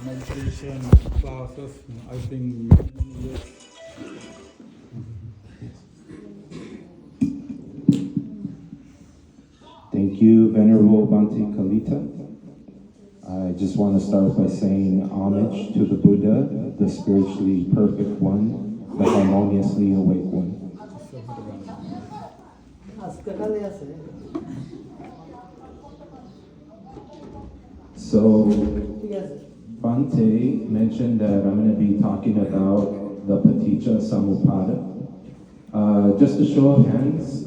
meditation classes, I think many years. Thank you, Venerable Bhante Kalita. I just want to start by saying homage to the Buddha, the spiritually perfect one, the harmoniously awake one. So, Bhante mentioned that I'm going to be talking about the Paticca Samuppada. Just a show of hands,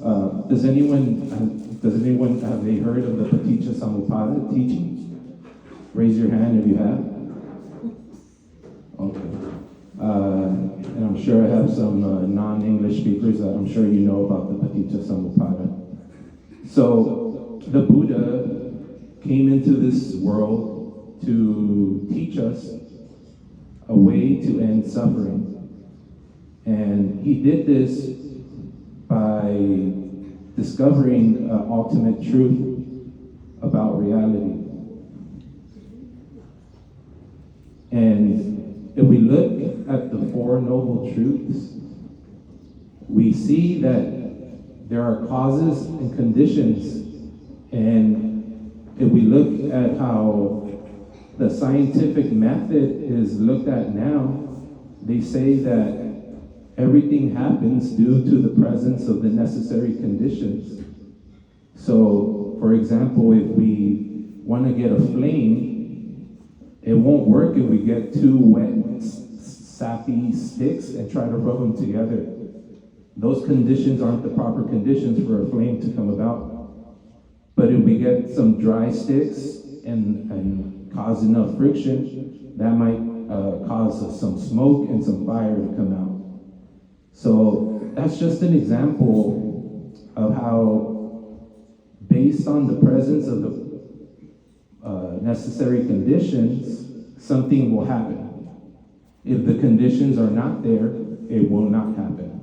does anyone have they heard of the Paticca Samuppada teaching? Raise your hand if you have. Okay. And I'm sure I have some non-English speakers that I'm sure you know about the Paticca Samuppada. So the Buddha came into this world to teach us a way to end suffering. And he did this by discovering ultimate truth about reality. And if we look at the Four Noble Truths, we see that there are causes and conditions. And if we look at how the scientific method is looked at now, they say that everything happens due to the presence of the necessary conditions. So, for example, if we want to get a flame, it won't work if we get two wet, sappy sticks and try to rub them together. Those conditions aren't the proper conditions for a flame to come about. But if we get some dry sticks and cause enough friction, that might cause some smoke and some fire to come out. So that's just an example of how, based on the presence of the necessary conditions, something will happen. If the conditions are not there, it will not happen.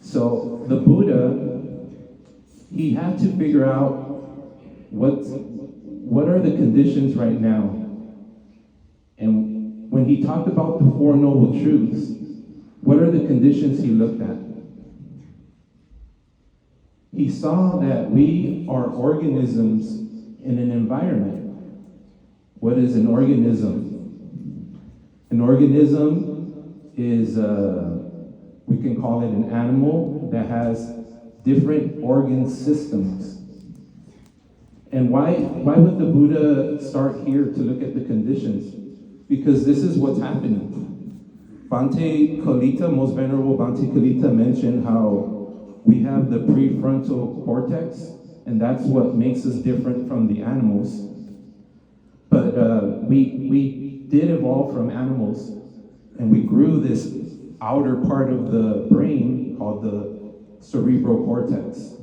So the Buddha, he had to figure out what are the conditions right now. And when he talked about the Four Noble Truths, what are the conditions he looked at? He saw that we are organisms in an environment. What is an organism? An organism is, we can call it an animal that has different organ systems. And why would the Buddha start here to look at the conditions? Because this is what's happening. Bhante Kalita, Most Venerable Bhante Kalita, mentioned how we have the prefrontal cortex, and that's what makes us different from the animals. But we did evolve from animals, and we grew this outer part of the brain called the cerebral cortex.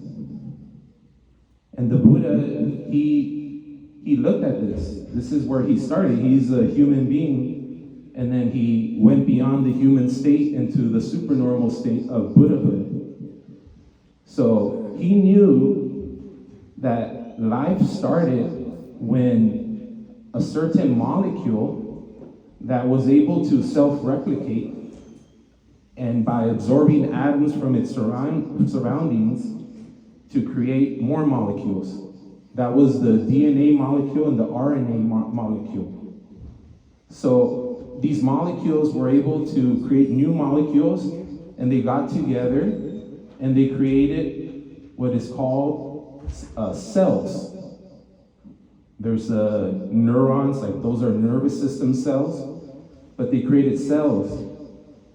And the Buddha, he looked at this. This is where he started. He's a human being, and then he went beyond the human state into the supernormal state of Buddhahood. So he knew that life started when a certain molecule that was able to self-replicate, and by absorbing atoms from its surroundings to create more molecules. That was the DNA molecule and the RNA molecule. So these molecules were able to create new molecules, and they got together and they created what is called cells. There's neurons, like those are nervous system cells, but they created cells.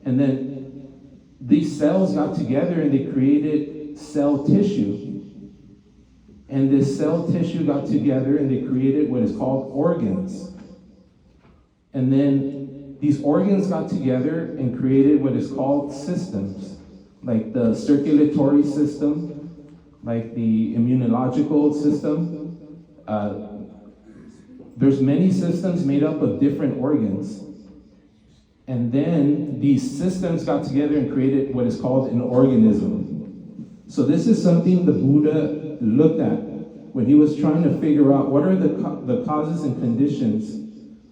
And then these cells got together and they created cell tissue. And this cell tissue got together and they created what is called organs. And then these organs got together and created what is called systems, like the circulatory system, like the immunological system. There's many systems made up of different organs. And then these systems got together and created what is called an organism. So this is something the Buddha looked at when he was trying to figure out what are the causes and conditions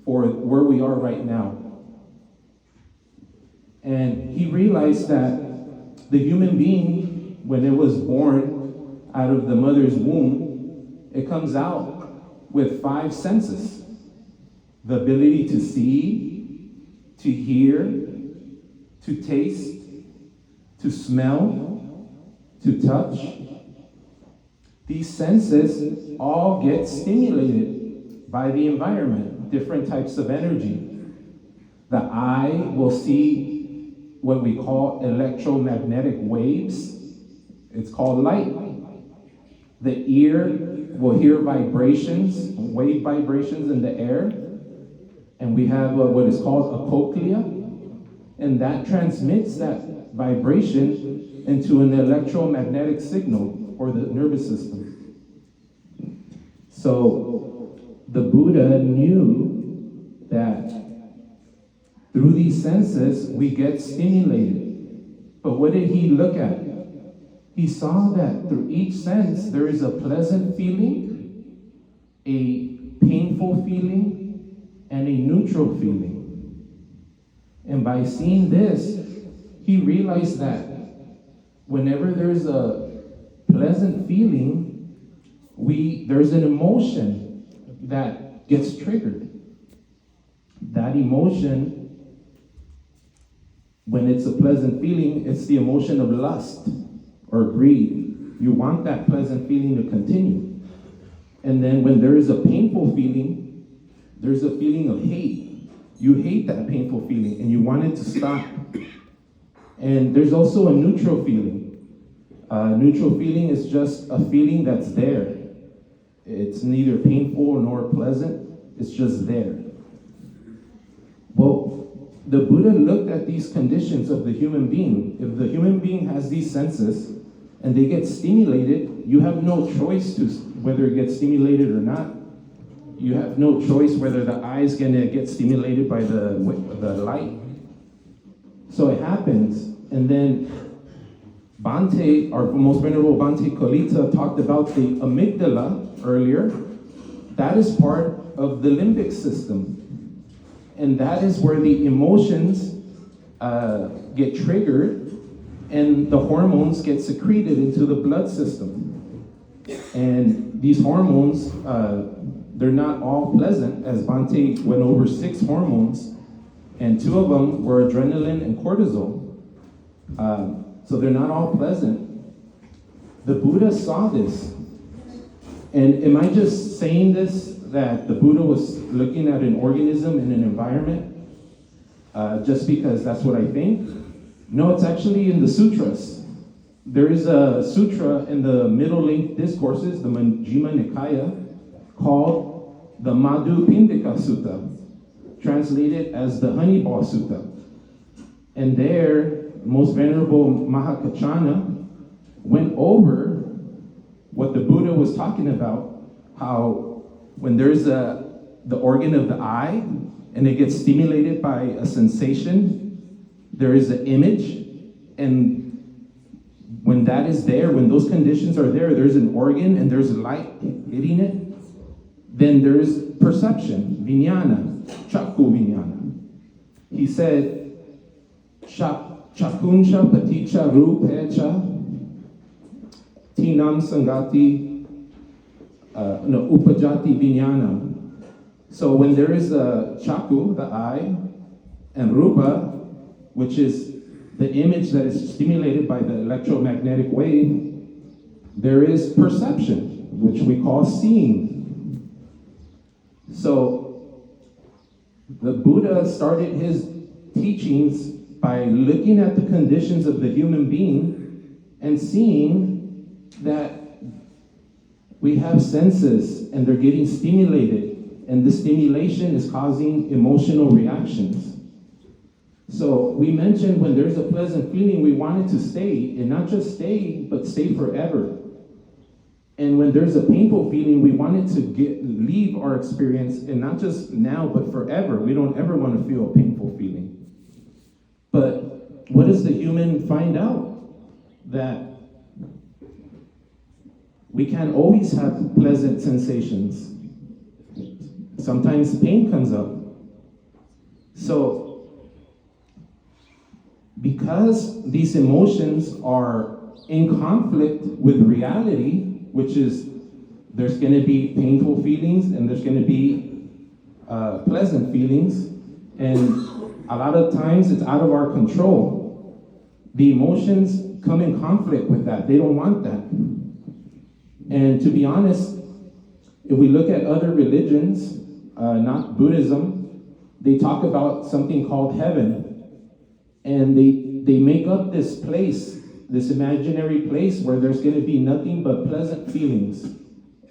for where we are right now. And he realized that the human being, when it was born out of the mother's womb, it comes out with 5 senses. The ability to see, to hear, to taste, to smell, to touch. These senses all get stimulated by the environment, different types of energy. The eye will see what we call electromagnetic waves. It's called light. The ear will hear vibrations, wave vibrations in the air. And we have what is called a cochlea. And that transmits that vibration into an electromagnetic signal for the nervous system. So the Buddha knew that through these senses, we get stimulated. But what did he look at? He saw that through each sense, there is a pleasant feeling, a painful feeling, and a neutral feeling. And by seeing this, he realized that whenever there's a pleasant feeling, there's an emotion that gets triggered. That emotion, when it's a pleasant feeling, it's the emotion of lust or greed. You want that pleasant feeling to continue. And then when there is a painful feeling, there's a feeling of hate. You hate that painful feeling and you want it to stop. And there's also a neutral feeling. Neutral feeling is just a feeling that's there. It's neither painful nor pleasant. It's just there. Well, the Buddha looked at these conditions of the human being. If the human being has these senses and they get stimulated, you have no choice to whether it gets stimulated or not. You have no choice whether the eye is going to get stimulated by the light. So it happens. And then Bhante, our most venerable Bhante Kalita, talked about the amygdala earlier. That is part of the limbic system. And that is where the emotions get triggered and the hormones get secreted into the blood system. And these hormones, they're not all pleasant, as Bhante went over 6 hormones, and 2 of them were adrenaline and cortisol. So they're not all pleasant. The Buddha saw this. And am I just saying this, that the Buddha was looking at an organism in an environment just because that's what I think? No, it's actually in the sutras. There is a sutra in the Middle Length Discourses, the Majjhima Nikaya, called the Madhu Pindika Sutta, translated as the Honeyball Sutta. And there, most venerable Mahakachana went over what the Buddha was talking about, how when there's the organ of the eye and it gets stimulated by a sensation, there is an image, and when that is there, when those conditions are there, there's an organ and there's light hitting it, then there's perception, vijnana, chakku vijnana. He said, chakunsha paticca rupecha tinam sangati upajati vijnana. So when there is a chaku, the eye, and rupa, which is the image that is stimulated by the electromagnetic wave, there is perception, which we call seeing. So the Buddha started his teachings by looking at the conditions of the human being and seeing that we have senses and they're getting stimulated, and the stimulation is causing emotional reactions. So we mentioned when there's a pleasant feeling, we want it to stay, and not just stay, but stay forever. And when there's a painful feeling, we want it to leave our experience, and not just now, but forever. We don't ever want to feel a painful feeling. But what does the human find out? That we can't always have pleasant sensations. Sometimes pain comes up. So, because these emotions are in conflict with reality, which is there's going to be painful feelings and there's going to be pleasant feelings, and a lot of times it's out of our control. The emotions come in conflict with that. They don't want that. And to be honest, if we look at other religions, not Buddhism, they talk about something called heaven. And they make up this place, this imaginary place where there's going to be nothing but pleasant feelings,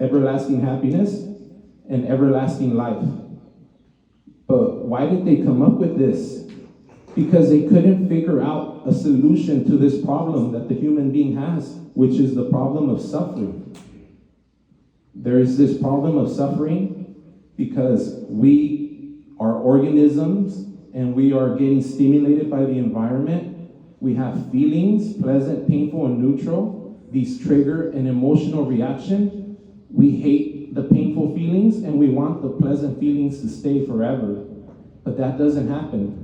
everlasting happiness, and everlasting life. But why did they come up with this? Because they couldn't figure out a solution to this problem that the human being has, which is the problem of suffering. There is this problem of suffering because we are organisms and we are getting stimulated by the environment. We have feelings, pleasant, painful, and neutral. These trigger an emotional reaction. We hate the painful feelings and we want the pleasant feelings to stay forever. But that doesn't happen.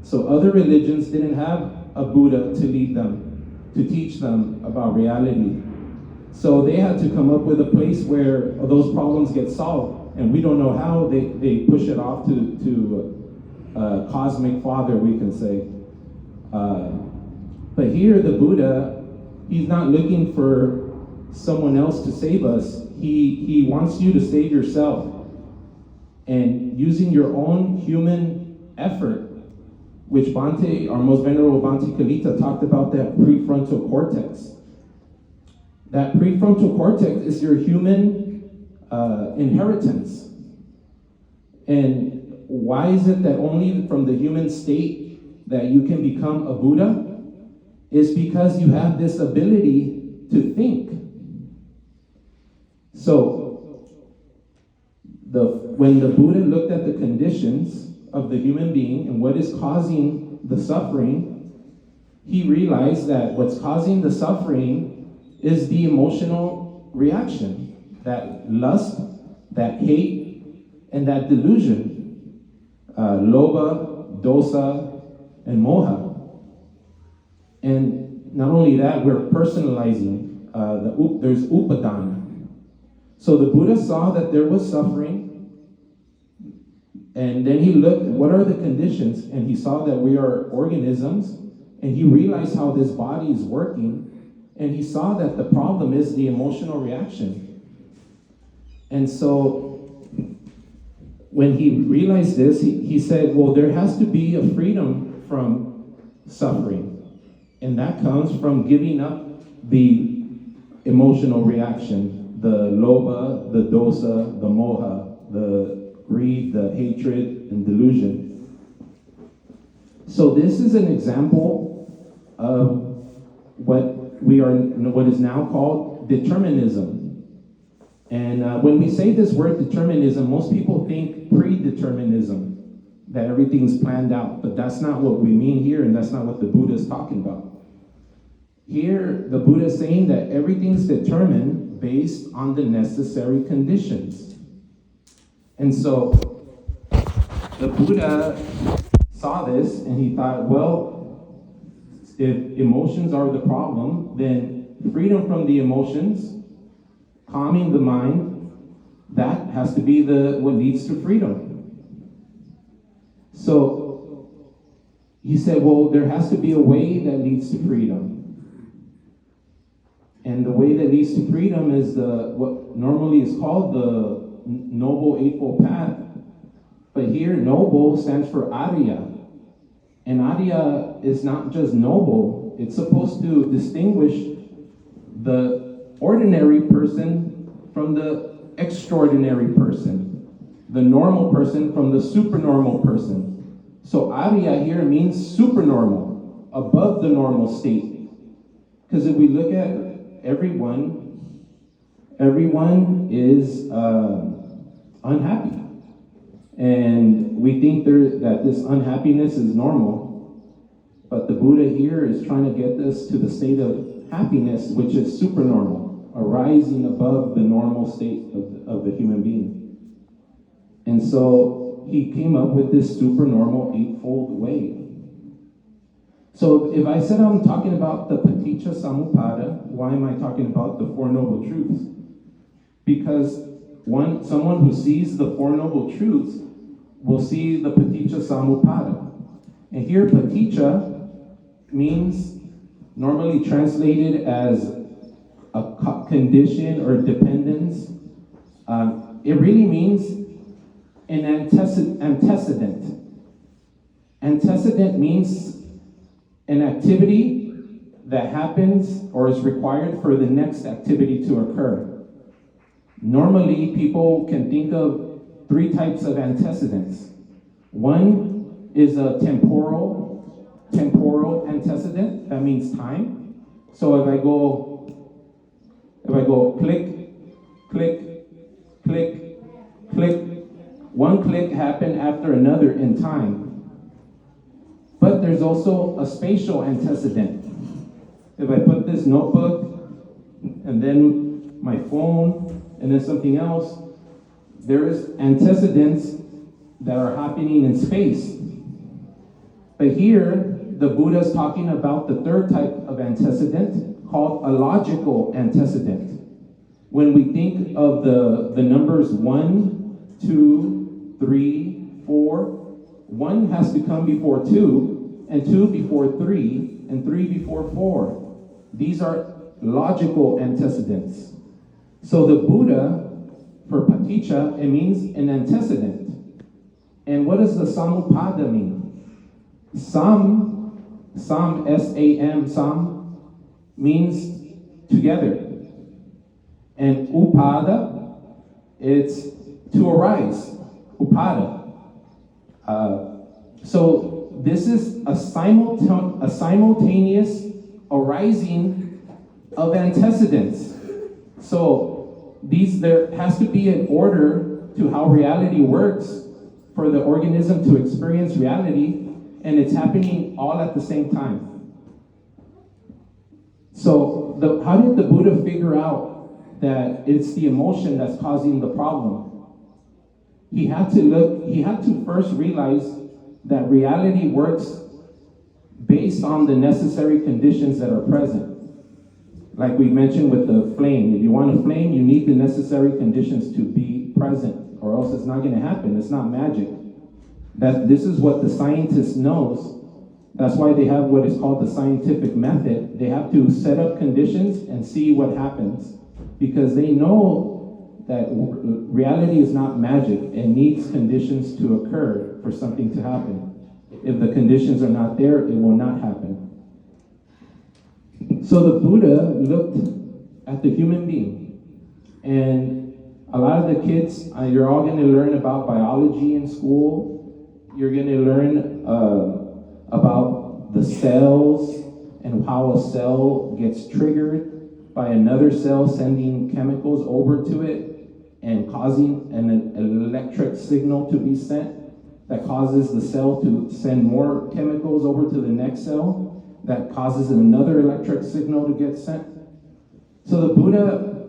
So other religions didn't have a Buddha to lead them, to teach them about reality. So they had to come up with a place where those problems get solved. And we don't know how. They push it off to cosmic father, we can say. But here the Buddha, he's not looking for someone else to save us. He wants you to save yourself. And using your own human effort, which Bhante, our most venerable Bhante Kalita, talked about that prefrontal cortex. That prefrontal cortex is your human inheritance. And why is it that only from the human state that you can become a Buddha? Is because you have this ability to think. So, when the Buddha looked at the conditions of the human being and what is causing the suffering, he realized that what's causing the suffering is the emotional reaction, that lust, that hate, and that delusion, lobha, dosa, and moha. And not only that, we're personalizing, there's upadana. So the Buddha saw that there was suffering, and then he looked, what are the conditions? And he saw that we are organisms, and he realized how this body is working, and he saw that the problem is the emotional reaction. And so when he realized this, he said, well, there has to be a freedom from suffering. And that comes from giving up the emotional reaction, the lobha, the dosa, the moha, the greed, the hatred, and delusion. So this is an example of what is now called determinism. And when we say this word determinism, most people think predeterminism, that everything's planned out. But that's not what we mean here, and that's not what the Buddha is talking about. Here, the Buddha is saying that everything's determined based on the necessary conditions. And so, the Buddha saw this, and he thought, well, if emotions are the problem, then freedom from the emotions, calming the mind, that has to be what leads to freedom. So, he said, well, there has to be a way that leads to freedom. And the way that leads to freedom is what normally is called the Noble Eightfold Path. But here, noble stands for Arya. And Arya is not just noble, it's supposed to distinguish the ordinary person from the extraordinary person, the normal person from the supernormal person. So Arya here means supernormal, above the normal state. Because if we look at everyone is unhappy. And we think that this unhappiness is normal. But the Buddha here is trying to get us to the state of happiness, which is supernormal, arising above the normal state of the human being. And so he came up with this supernormal eightfold way. So if I said I'm talking about the Paticca Samuppada, why am I talking about the Four Noble Truths? Because someone who sees the Four Noble Truths will see the Paticca Samuppada. And here Paticca means, normally translated as a condition or dependence. It really means an antecedent. Antecedent means an activity that happens or is required for the next activity to occur. Normally, people can think of three types of antecedents. One is a temporal antecedent, that means time. So if I go click, click, click, click, one click happened after another in time. But there's also a spatial antecedent. If I put this notebook and then my phone and then something else, there is antecedents that are happening in space. But here, the Buddha is talking about the third type of antecedent called a logical antecedent. When we think of the numbers 1, 2, 3, 4, 1 has to come before 2, and 2 before 3, and 3 before 4. These are logical antecedents. So the Buddha, for Paticca, it means an antecedent. And what does the Samuppada mean? Sam, S-A-M, Sam, means together. And Upada, it's to arise, Upada. So this is a simultaneous arising of antecedents. So there has to be an order to how reality works for the organism to experience reality, and it's happening all at the same time. So how did the Buddha figure out that it's the emotion that's causing the problem? He had to first realize that reality works based on the necessary conditions that are present. Like we mentioned with the flame, if you want a flame, you need the necessary conditions to be present, or else it's not going to happen. It's not magic. This is what the scientist knows. That's why they have what is called the scientific method. They have to set up conditions and see what happens, because they know that reality is not magic and needs conditions to occur for something to happen. If the conditions are not there, it will not happen. So the Buddha looked at the human being, and a lot of the kids, you're all going to learn about biology in school. You're going to learn about the cells and how a cell gets triggered by another cell sending chemicals over to it and causing an electric signal to be sent that causes the cell to send more chemicals over to the next cell that causes another electric signal to get sent. So the Buddha,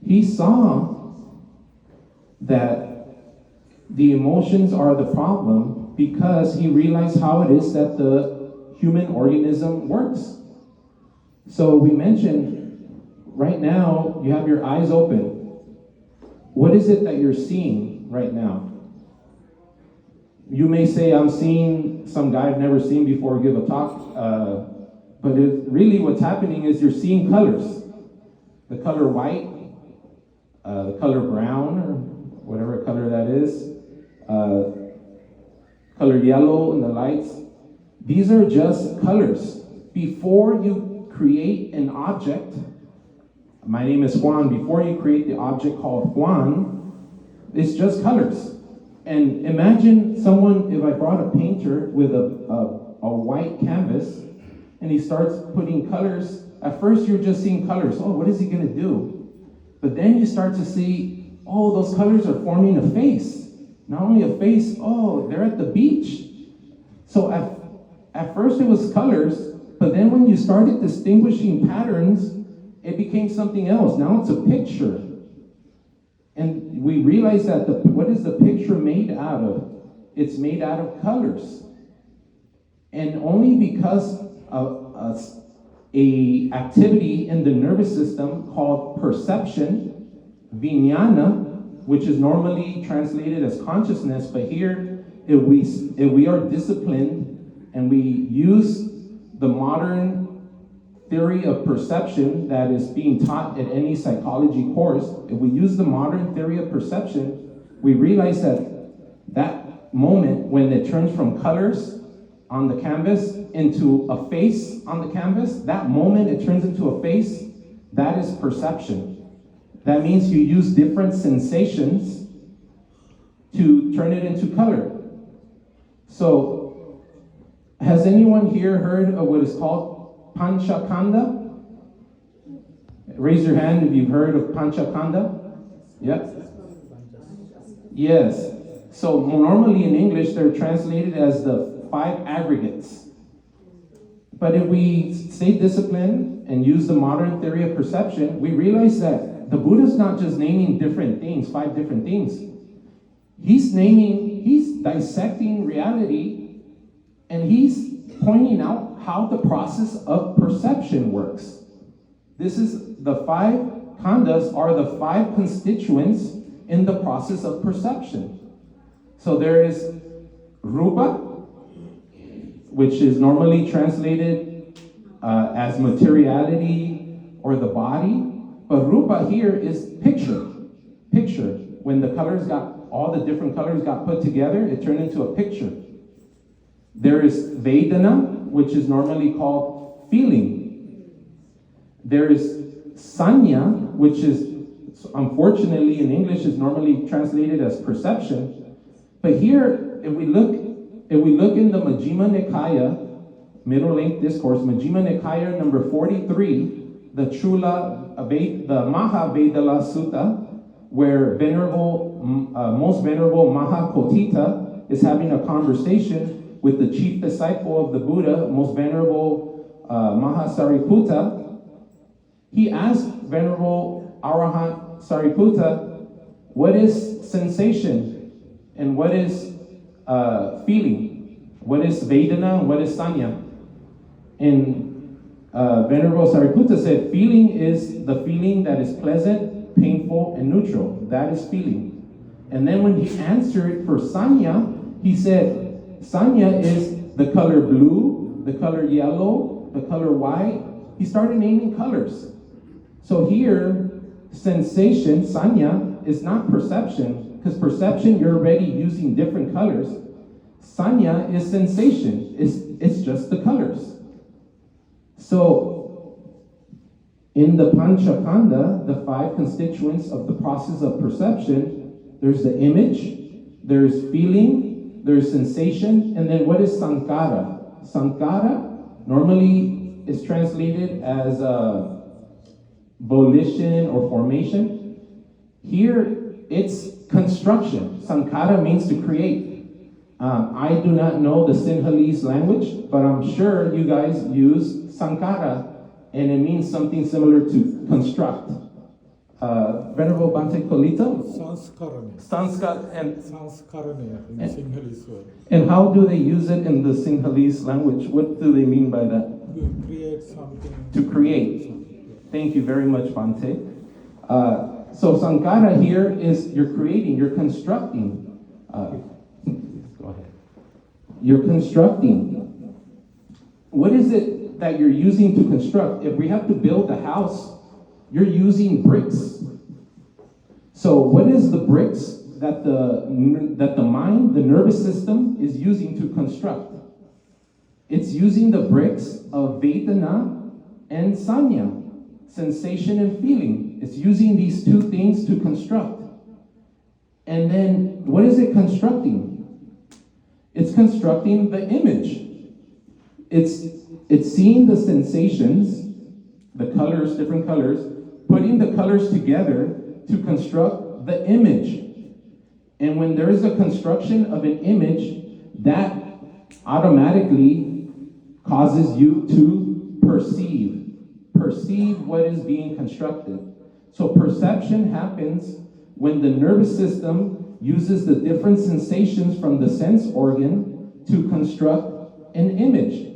he saw that the emotions are the problem because he realized how it is that the human organism works. So we mentioned, right now, you have your eyes open. What is it that you're seeing right now? You may say, I'm seeing some guy I've never seen before give a talk, but really what's happening is you're seeing colors. The color white, the color brown, or whatever color that is, color yellow in the lights. These are just colors. Before you create an object, my name is Juan, before you create the object called Juan, it's just colors. And imagine someone, if I brought a painter with a white canvas, and he starts putting colors. At first you're just seeing colors. Oh, what is he gonna do? But then you start to see, oh, those colors are forming a face. Not only a face, oh, they're at the beach. So at first it was colors, but then when you started distinguishing patterns, it became something else. Now it's a picture. And we realized that what is the picture made out of? It's made out of colors. And only because of a activity in the nervous system called perception, vijnana, which is normally translated as consciousness, but here, if we are disciplined and we use the modern theory of perception that is being taught at any psychology course, if we use the modern theory of perception, we realize that moment when it turns from colors on the canvas into a face on the canvas, that moment it turns into a face, that is perception. That means you use different sensations to turn it into color. So, has anyone here heard of what is called Panchakanda? Raise your hand if you've heard of Panchakanda. Yes? Yes. So normally in English they're translated as the 5 aggregates. But if we stay disciplined and use the modern theory of perception, we realize that the Buddha's not just naming different things, 5 different things. He's dissecting reality, and he's pointing out how the process of perception works. This is the 5 khandhas are the 5 constituents in the process of perception. So there is rupa, which is normally translated as materiality or the body. But rupa here is picture. Picture. When all the different colors got put together, it turned into a picture. There is vedana, which is normally called feeling. There is sanya, which is, unfortunately in English, is normally translated as perception. But here, if we look in the Majjhima Nikaya, Middle Length Discourse, Majjhima Nikaya number 43, the Mahavedala Sutta, where most venerable Mahakotita is having a conversation with the chief disciple of the Buddha, most venerable Mahasariputta. He asked venerable Arahant Sariputta, what is sensation and what is feeling? What is Vedana and what is Sanya? And Venerable Sariputta said, feeling is the feeling that is pleasant, painful, and neutral. That is feeling. And then when he answered for Sanya, he said, Sanya is the color blue, the color yellow, the color white. He started naming colors. So here, sensation, Sanya, is not perception, because perception, you're already using different colors. Sanya is sensation. It's just the colors. So, in the Panchakanda, the 5 constituents of the process of perception, there's the image, there's feeling, there's sensation, and then what is sankhara? Sankhara normally is translated as volition or formation. Here, it's construction. Sankhara means to create. I do not know the Sinhalese language, but I'm sure you guys use sankhara, and it means something similar to construct. Venerable Bhante Kolita? Sanskarane in Sinhalese word. And how do they use it in the Sinhalese language? What do they mean by that? To create something. To create. Thank you very much, Bhante. So sankhara here is you're creating, you're constructing. Go ahead. You're constructing. What is it that you're using to construct? If we have to build a house, you're using bricks. So what is the bricks that the mind, the nervous system, is using to construct? It's using the bricks of Vedana and Sanya, sensation and feeling. It's using these 2 things to construct. And then what is it constructing? It's constructing the image. It's seeing the sensations, the colors, different colors, putting the colors together to construct the image. And when there is a construction of an image, that automatically causes you to perceive what is being constructed. So perception happens when the nervous system uses the different sensations from the sense organ to construct an image.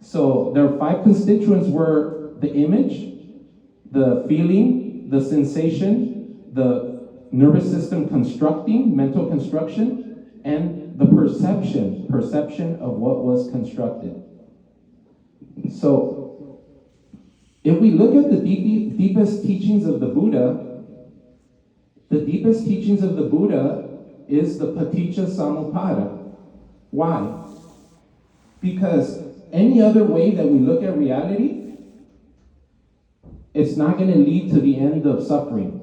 So their 5 constituents were the image, the feeling, the sensation, the nervous system constructing, mental construction, and the perception of what was constructed. So if we look at the deepest teachings of the Buddha, the deepest teachings of the Buddha is the Paticca Samuppada. Why? Because any other way that we look at reality, it's not going to lead to the end of suffering.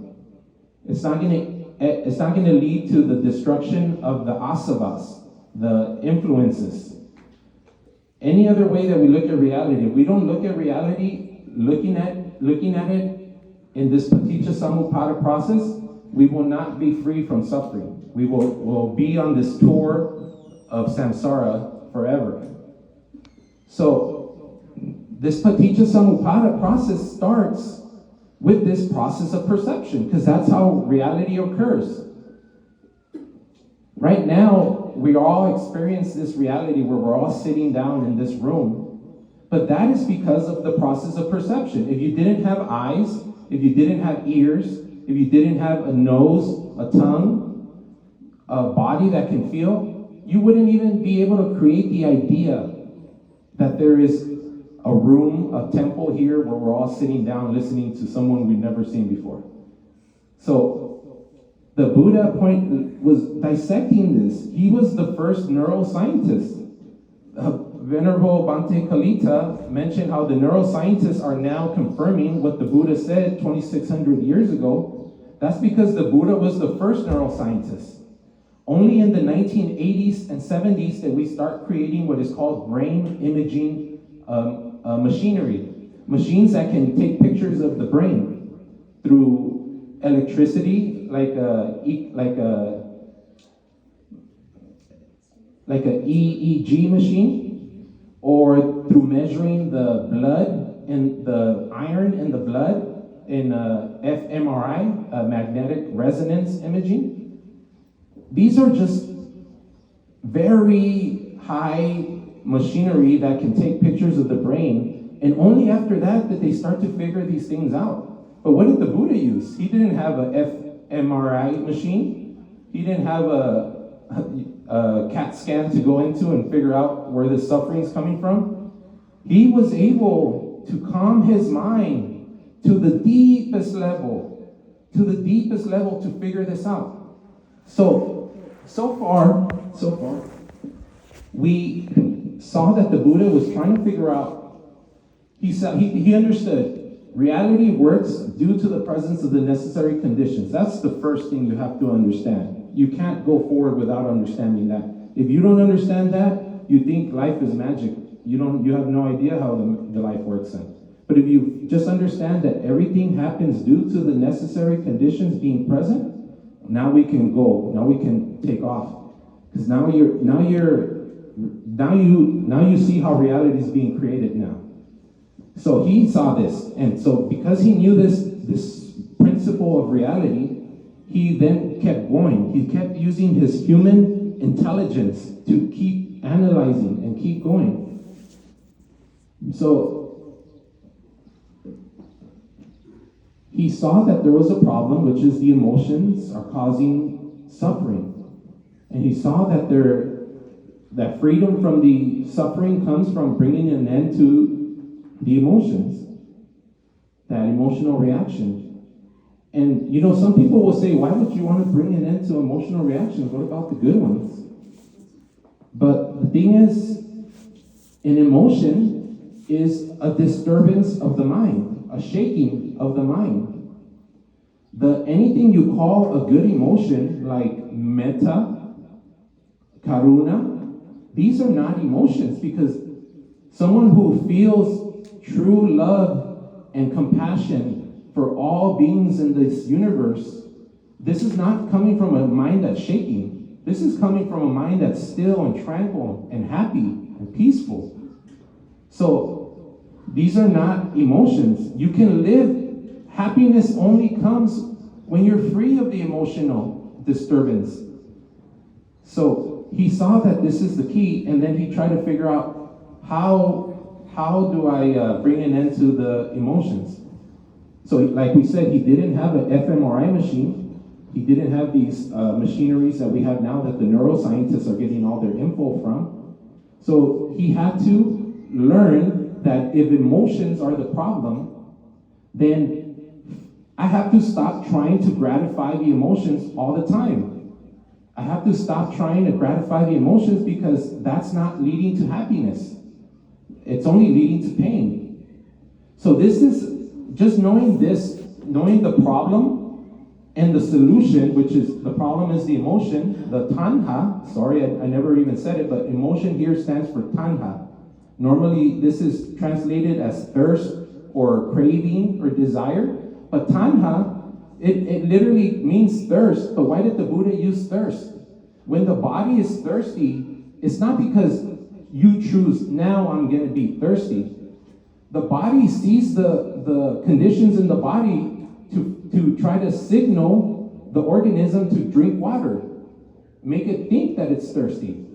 It's not going to lead to the destruction of the asavas, the influences. Any other way that we look at reality, if we don't look at reality, looking at it in this Paticca Samuppada process, we will not be free from suffering. We will be on this tour of samsara forever. So this Paticca Samuppada process starts with this process of perception, because that's how reality occurs. Right now, we all experience this reality where we're all sitting down in this room, but that is because of the process of perception. If you didn't have eyes, if you didn't have ears, if you didn't have a nose, a tongue, a body that can feel, you wouldn't even be able to create the idea that there is a room, a temple here where we're all sitting down listening to someone we've never seen before. So the Buddha was dissecting this. He was the first neuroscientist. Venerable Bhante Kalita mentioned how the neuroscientists are now confirming what the Buddha said 2,600 years ago. That's because the Buddha was the first neuroscientist. Only in the 1980s and 70s did we start creating what is called brain imaging machinery. Machines that can take pictures of the brain through electricity, like a EEG machine, or through measuring the blood and the iron in the blood in fMRI, magnetic resonance imaging. These are just very high machinery that can take pictures of the brain, and only after that did they start to figure these things out. But what did the Buddha use? He didn't have a fMRI machine. He didn't have a CAT scan to go into and figure out where the suffering is coming from. He was able to calm his mind to the deepest level to figure this out. So far, we saw that the Buddha was trying to figure out, he understood reality works due to the presence of the necessary conditions. That's the first thing you have to understand. You can't go forward without understanding that. If you don't understand that, you think life is magic. You have no idea how the life works then. But if you just understand that everything happens due to the necessary conditions being present, now we can go. Now we can take off. Because now you see how reality is being created now. So he saw this, and so because he knew this principle of reality, he then kept going. He kept using his human intelligence to keep analyzing and keep going. So he saw that there was a problem, which is the emotions are causing suffering. And he saw that freedom from the suffering comes from bringing an end to the emotions, that emotional reaction. And some people will say, why would you want to bring an end to emotional reactions? What about the good ones? But the thing is, an emotion is a disturbance of the mind, a shaking of the mind. Anything you call a good emotion, like metta, karuna, these are not emotions, because someone who feels true love and compassion for all beings in this universe, this is not coming from a mind that's shaking. This is coming from a mind that's still and tranquil and happy and peaceful. So these are not emotions. You can live. Happiness only comes when you're free of the emotional disturbance. So he saw that this is the key, and then he tried to figure out how do I bring an end to the emotions. So like we said, he didn't have an fMRI machine. He didn't have these machineries that we have now that the neuroscientists are getting all their info from. So he had to learn that if emotions are the problem, then I have to stop trying to gratify the emotions all the time. I have to stop trying to gratify the emotions because that's not leading to happiness. It's only leading to pain. So this is just knowing the problem and the solution, which is the problem is the emotion, the tanha. Sorry, I never even said it, but emotion here stands for tanha. Normally, this is translated as thirst or craving or desire, but tanha, it literally means thirst. But why did the Buddha use thirst? When the body is thirsty, it's not because you choose, now I'm going to be thirsty. The body sees the conditions in the body to try to signal the organism to drink water, make it think that it's thirsty.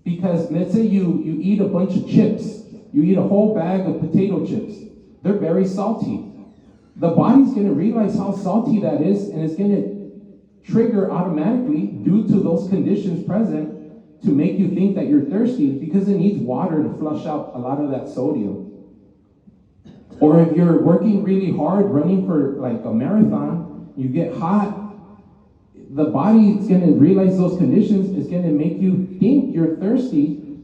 Because let's say you eat a bunch of chips, you eat a whole bag of potato chips, they're very salty. The body's going to realize how salty that is, and it's going to trigger automatically, due to those conditions present, to make you think that you're thirsty because it needs water to flush out a lot of that sodium. Or if you're working really hard, running for like a marathon, you get hot, the body is going to realize those conditions, is going to make you think you're thirsty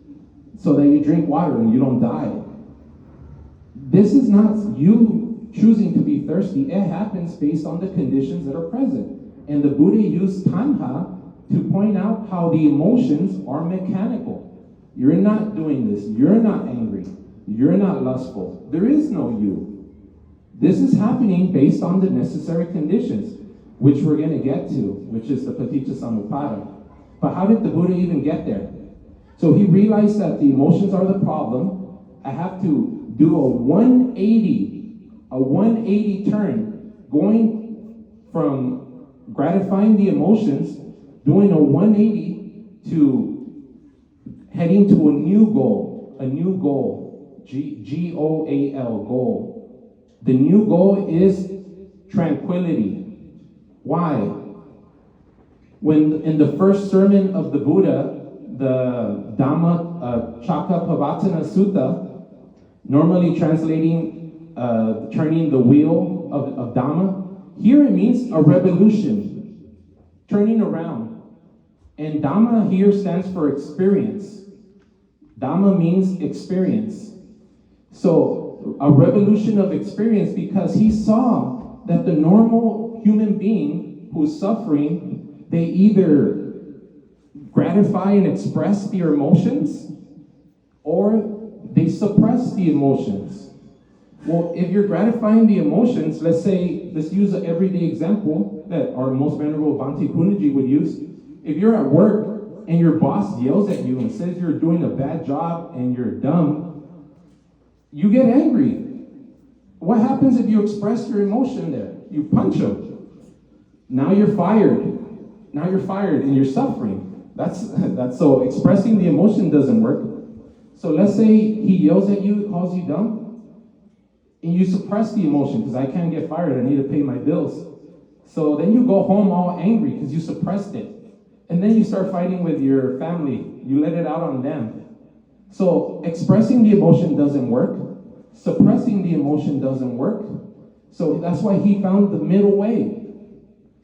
so that you drink water and you don't die. This is not you choosing to be thirsty. It happens based on the conditions that are present. And the Buddha used tanha to point out how the emotions are mechanical. You're not doing this. You're not angry. You're not lustful. There is no you. This is happening based on the necessary conditions, which we're going to get to, which is the Paticca Samuppada. But how did the Buddha even get there? So he realized that the emotions are the problem. I have to do a 180 turn, going from gratifying the emotions, doing a 180 to heading to a new goal, G-O-A-L, goal. The new goal is tranquility. Why? When in the first sermon of the Buddha, the Dhamma Chakkapavatana Sutta, normally translating turning the wheel of Dhamma, here it means a revolution, turning around. And Dhamma here stands for experience. Dhamma means experience. So a revolution of experience, because he saw that the normal human being who's suffering, they either gratify and express their emotions or they suppress the emotions. Well, if you're gratifying the emotions, let's use an everyday example that our most venerable Bhante Punjaji would use. If you're at work and your boss yells at you and says you're doing a bad job and you're dumb, you get angry. What happens if you express your emotion there? You punch him. Now you're fired. Now you're fired and you're suffering. That's so expressing the emotion doesn't work. So let's say he yells at you, calls you dumb, and you suppress the emotion because I can't get fired. I need to pay my bills. So then you go home all angry because you suppressed it. And then you start fighting with your family. You let it out on them. So expressing the emotion doesn't work. Suppressing the emotion doesn't work. So that's why he found the middle way.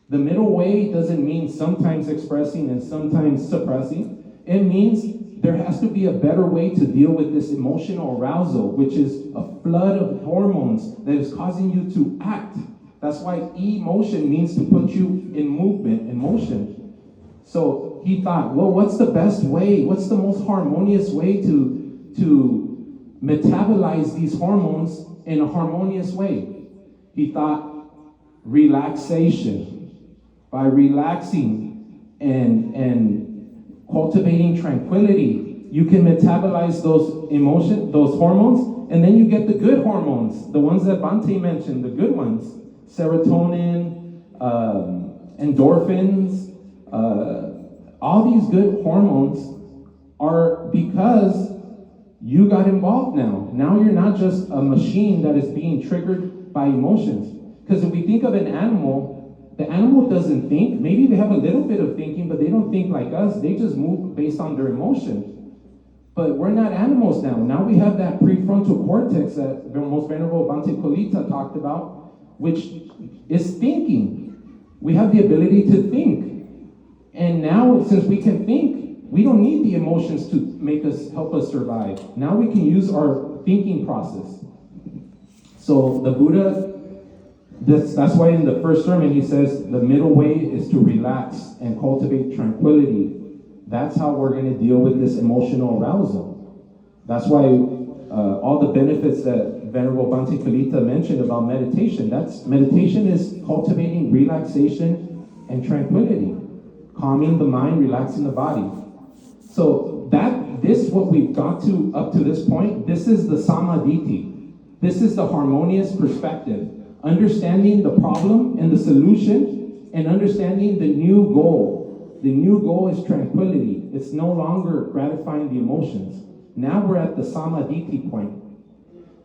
The middle way doesn't mean sometimes expressing and sometimes suppressing. It means there has to be a better way to deal with this emotional arousal, which is a flood of hormones that is causing you to act. That's why emotion means to put you in movement, in motion. So he thought, well, what's the best way? What's the most harmonious way to metabolize these hormones in a harmonious way? He thought relaxation. By relaxing and cultivating tranquility, you can metabolize those emotions, those hormones, and then you get the good hormones, the ones that Bhante mentioned, the good ones. Serotonin, endorphins, All these good hormones are because you got involved now. Now you're not just a machine that is being triggered by emotions. Because if we think of an animal, the animal doesn't think. Maybe they have a little bit of thinking, but they don't think like us. They just move based on their emotions. But we're not animals now. Now we have that prefrontal cortex that the most venerable Bhante Kolita talked about, which is thinking. We have the ability to think. And now, since we can think, we don't need the emotions to help us survive. Now we can use our thinking process. So the Buddha, that's why in the first sermon he says the middle way is to relax and cultivate tranquility. That's how we're going to deal with this emotional arousal. That's why all the benefits that Venerable Bhante Kalita mentioned about meditation, meditation is cultivating relaxation and tranquility, calming the mind, relaxing the body. So what we've got to up to this point, this is the samadhi. This is the harmonious perspective, understanding the problem and the solution, and understanding the new goal. The new goal is tranquility. It's no longer gratifying the emotions. Now we're at the samadhi point.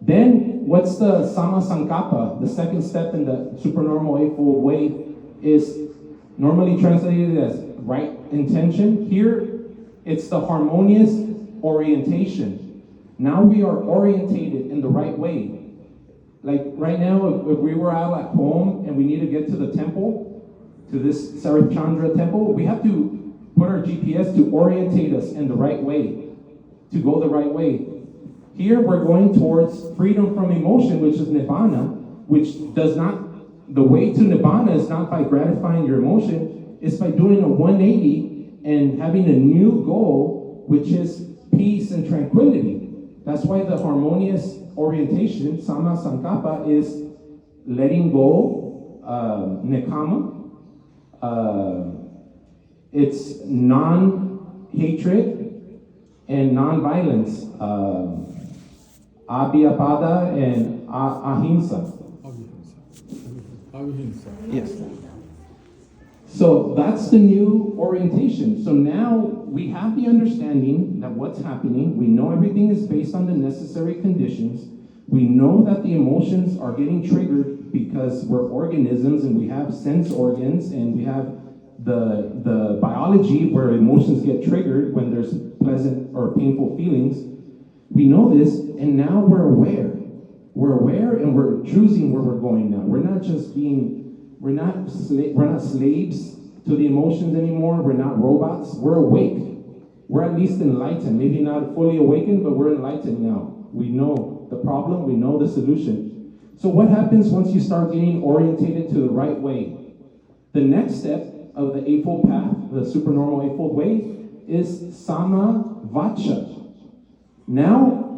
Then, what's the samasankappa? The second step in the supernormal eightfold way is normally translated as right intention. Here, it's the harmonious orientation. Now we are orientated in the right way. Like right now, if we were out at home and we need to get to the temple, to this Sarathchandra temple, we have to put our GPS to orientate us in the right way, to go the right way. Here we're going towards freedom from emotion, which is nibbana, which does not, the way to nibbana is not by gratifying your emotion, it's by doing a 180 and having a new goal, which is peace and tranquility. That's why the harmonious orientation, sama sankappa, is letting go, nekama. It's non-hatred and non-violence. Abhyapada and ahimsa. Ahimsa. Yes. So that's the new orientation. So now we have the understanding that what's happening, we know everything is based on the necessary conditions. We know that the emotions are getting triggered because we're organisms and we have sense organs and we have the biology where emotions get triggered when there's pleasant or painful feelings. We know this, and now we're aware. We're aware and we're choosing where we're going now. We're not just we're not slaves to the emotions anymore. We're not robots. We're awake. We're at least enlightened. Maybe not fully awakened, but we're enlightened now. We know the problem. We know the solution. So what happens once you start getting orientated to the right way? The next step of the Eightfold Path, the Supernormal Eightfold Way, is Samavacha. Now,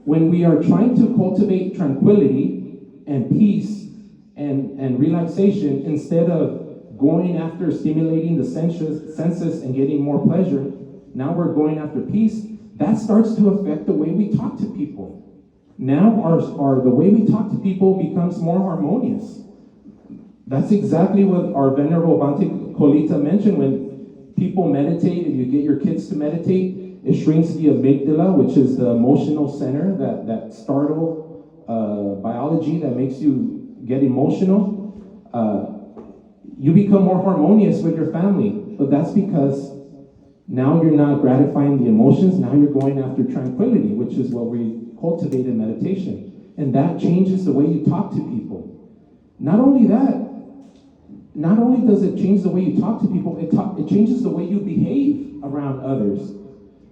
when we are trying to cultivate tranquility and peace and relaxation, instead of going after stimulating the senses and getting more pleasure, now we're going after peace. That starts to affect the way we talk to people. Now the way we talk to people becomes more harmonious. That's exactly what our Venerable Bhante Kolita mentioned. When people meditate, if you get your kids to meditate, it shrinks the amygdala, which is the emotional center, that startle biology that makes you get emotional. You become more harmonious with your family. But that's because now you're not gratifying the emotions, now you're going after tranquility, which is what we cultivate in meditation. And that changes the way you talk to people. Not only does it change the way you talk to people, it changes the way you behave around others.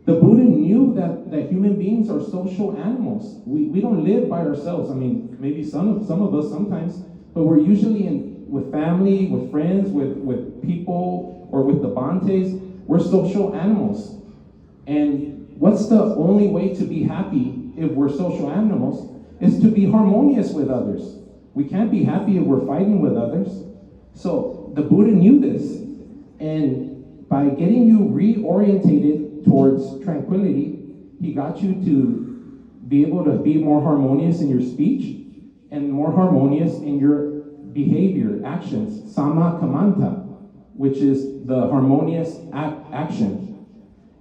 The Buddha knew that human beings are social animals. We don't live by ourselves. I mean, maybe some of us sometimes, but we're usually with family, with friends, with people, or with the Bhantes. We're social animals. And what's the only way to be happy if we're social animals is to be harmonious with others. We can't be happy if we're fighting with others. So the Buddha knew this, and by getting you reorientated towards tranquility, he got you to be able to be more harmonious in your speech and more harmonious in your behavior, actions, sama kamanta, which is the harmonious action.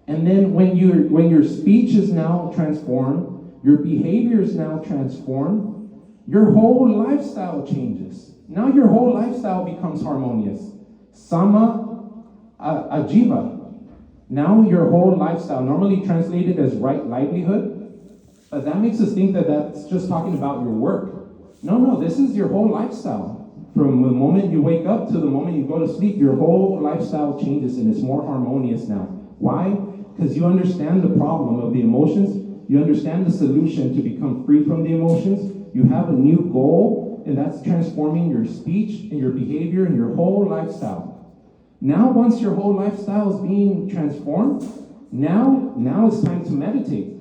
And then when your speech is now transformed, your behavior is now transformed, your whole lifestyle changes. Now your whole lifestyle becomes harmonious. Sama ajiva. Now your whole lifestyle, normally translated as right livelihood, but that makes us think that that's just talking about your work. No, this is your whole lifestyle. From the moment you wake up to the moment you go to sleep, your whole lifestyle changes and it's more harmonious now. Why? Because you understand the problem of the emotions, you understand the solution to become free from the emotions, you have a new goal, and that's transforming your speech and your behavior and your whole lifestyle. Now, once your whole lifestyle is being transformed, now it's time to meditate.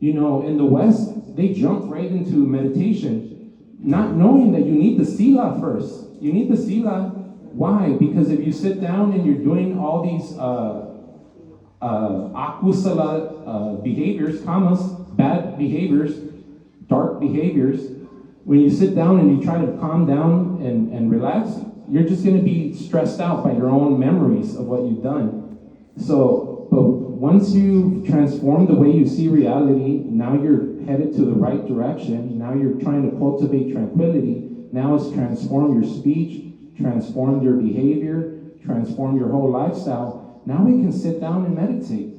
You know, in the West, they jump right into meditation, not knowing that you need the sila first. You need the sila. Why? Because if you sit down and you're doing all these akusala behaviors, kamas, bad behaviors, dark behaviors, when you sit down and you try to calm down and relax, you're just going to be stressed out by your own memories of what you've done. So, but once you transform the way you see reality, now you're headed to the right direction. Now you're trying to cultivate tranquility. Now it's transform your speech, transform your behavior, transform your whole lifestyle. Now we can sit down and meditate.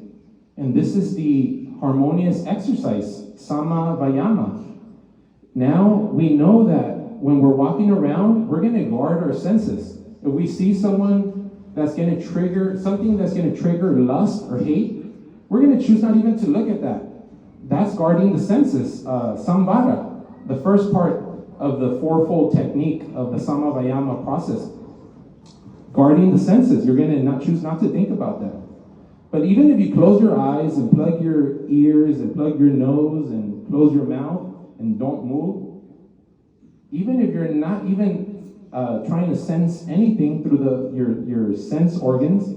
And this is the harmonious exercise, sama vayama. Now we know that when we're walking around, we're going to guard our senses. If we see someone that's going to trigger, something that's going to trigger lust or hate, we're going to choose not even to look at that. That's guarding the senses, samvara, the first part of the fourfold technique of the samavayama process. Guarding the senses, you're going to choose not to think about that. But even if you close your eyes and plug your ears and plug your nose and close your mouth and don't move, even if you're not even trying to sense anything through your sense organs,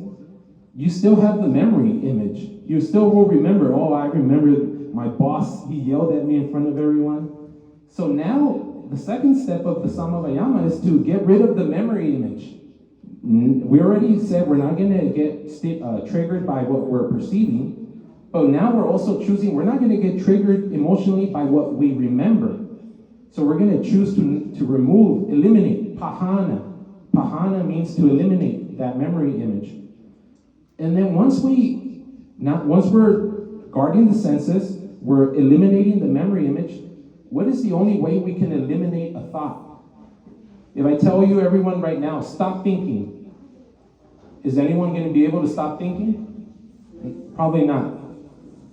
you still have the memory image. You still will remember, oh, I remember my boss, he yelled at me in front of everyone. So now, the second step of the samavayama is to get rid of the memory image. We already said we're not going to get triggered by what we're perceiving, but now we're also choosing, we're not going to get triggered emotionally by what we remember. So we're going to choose to remove, eliminate, pahana. Pahana means to eliminate that memory image. And then once we're guarding the senses, we're eliminating the memory image. What is the only way we can eliminate a thought? If I tell you, everyone right now, stop thinking, is anyone going to be able to stop thinking? Probably not.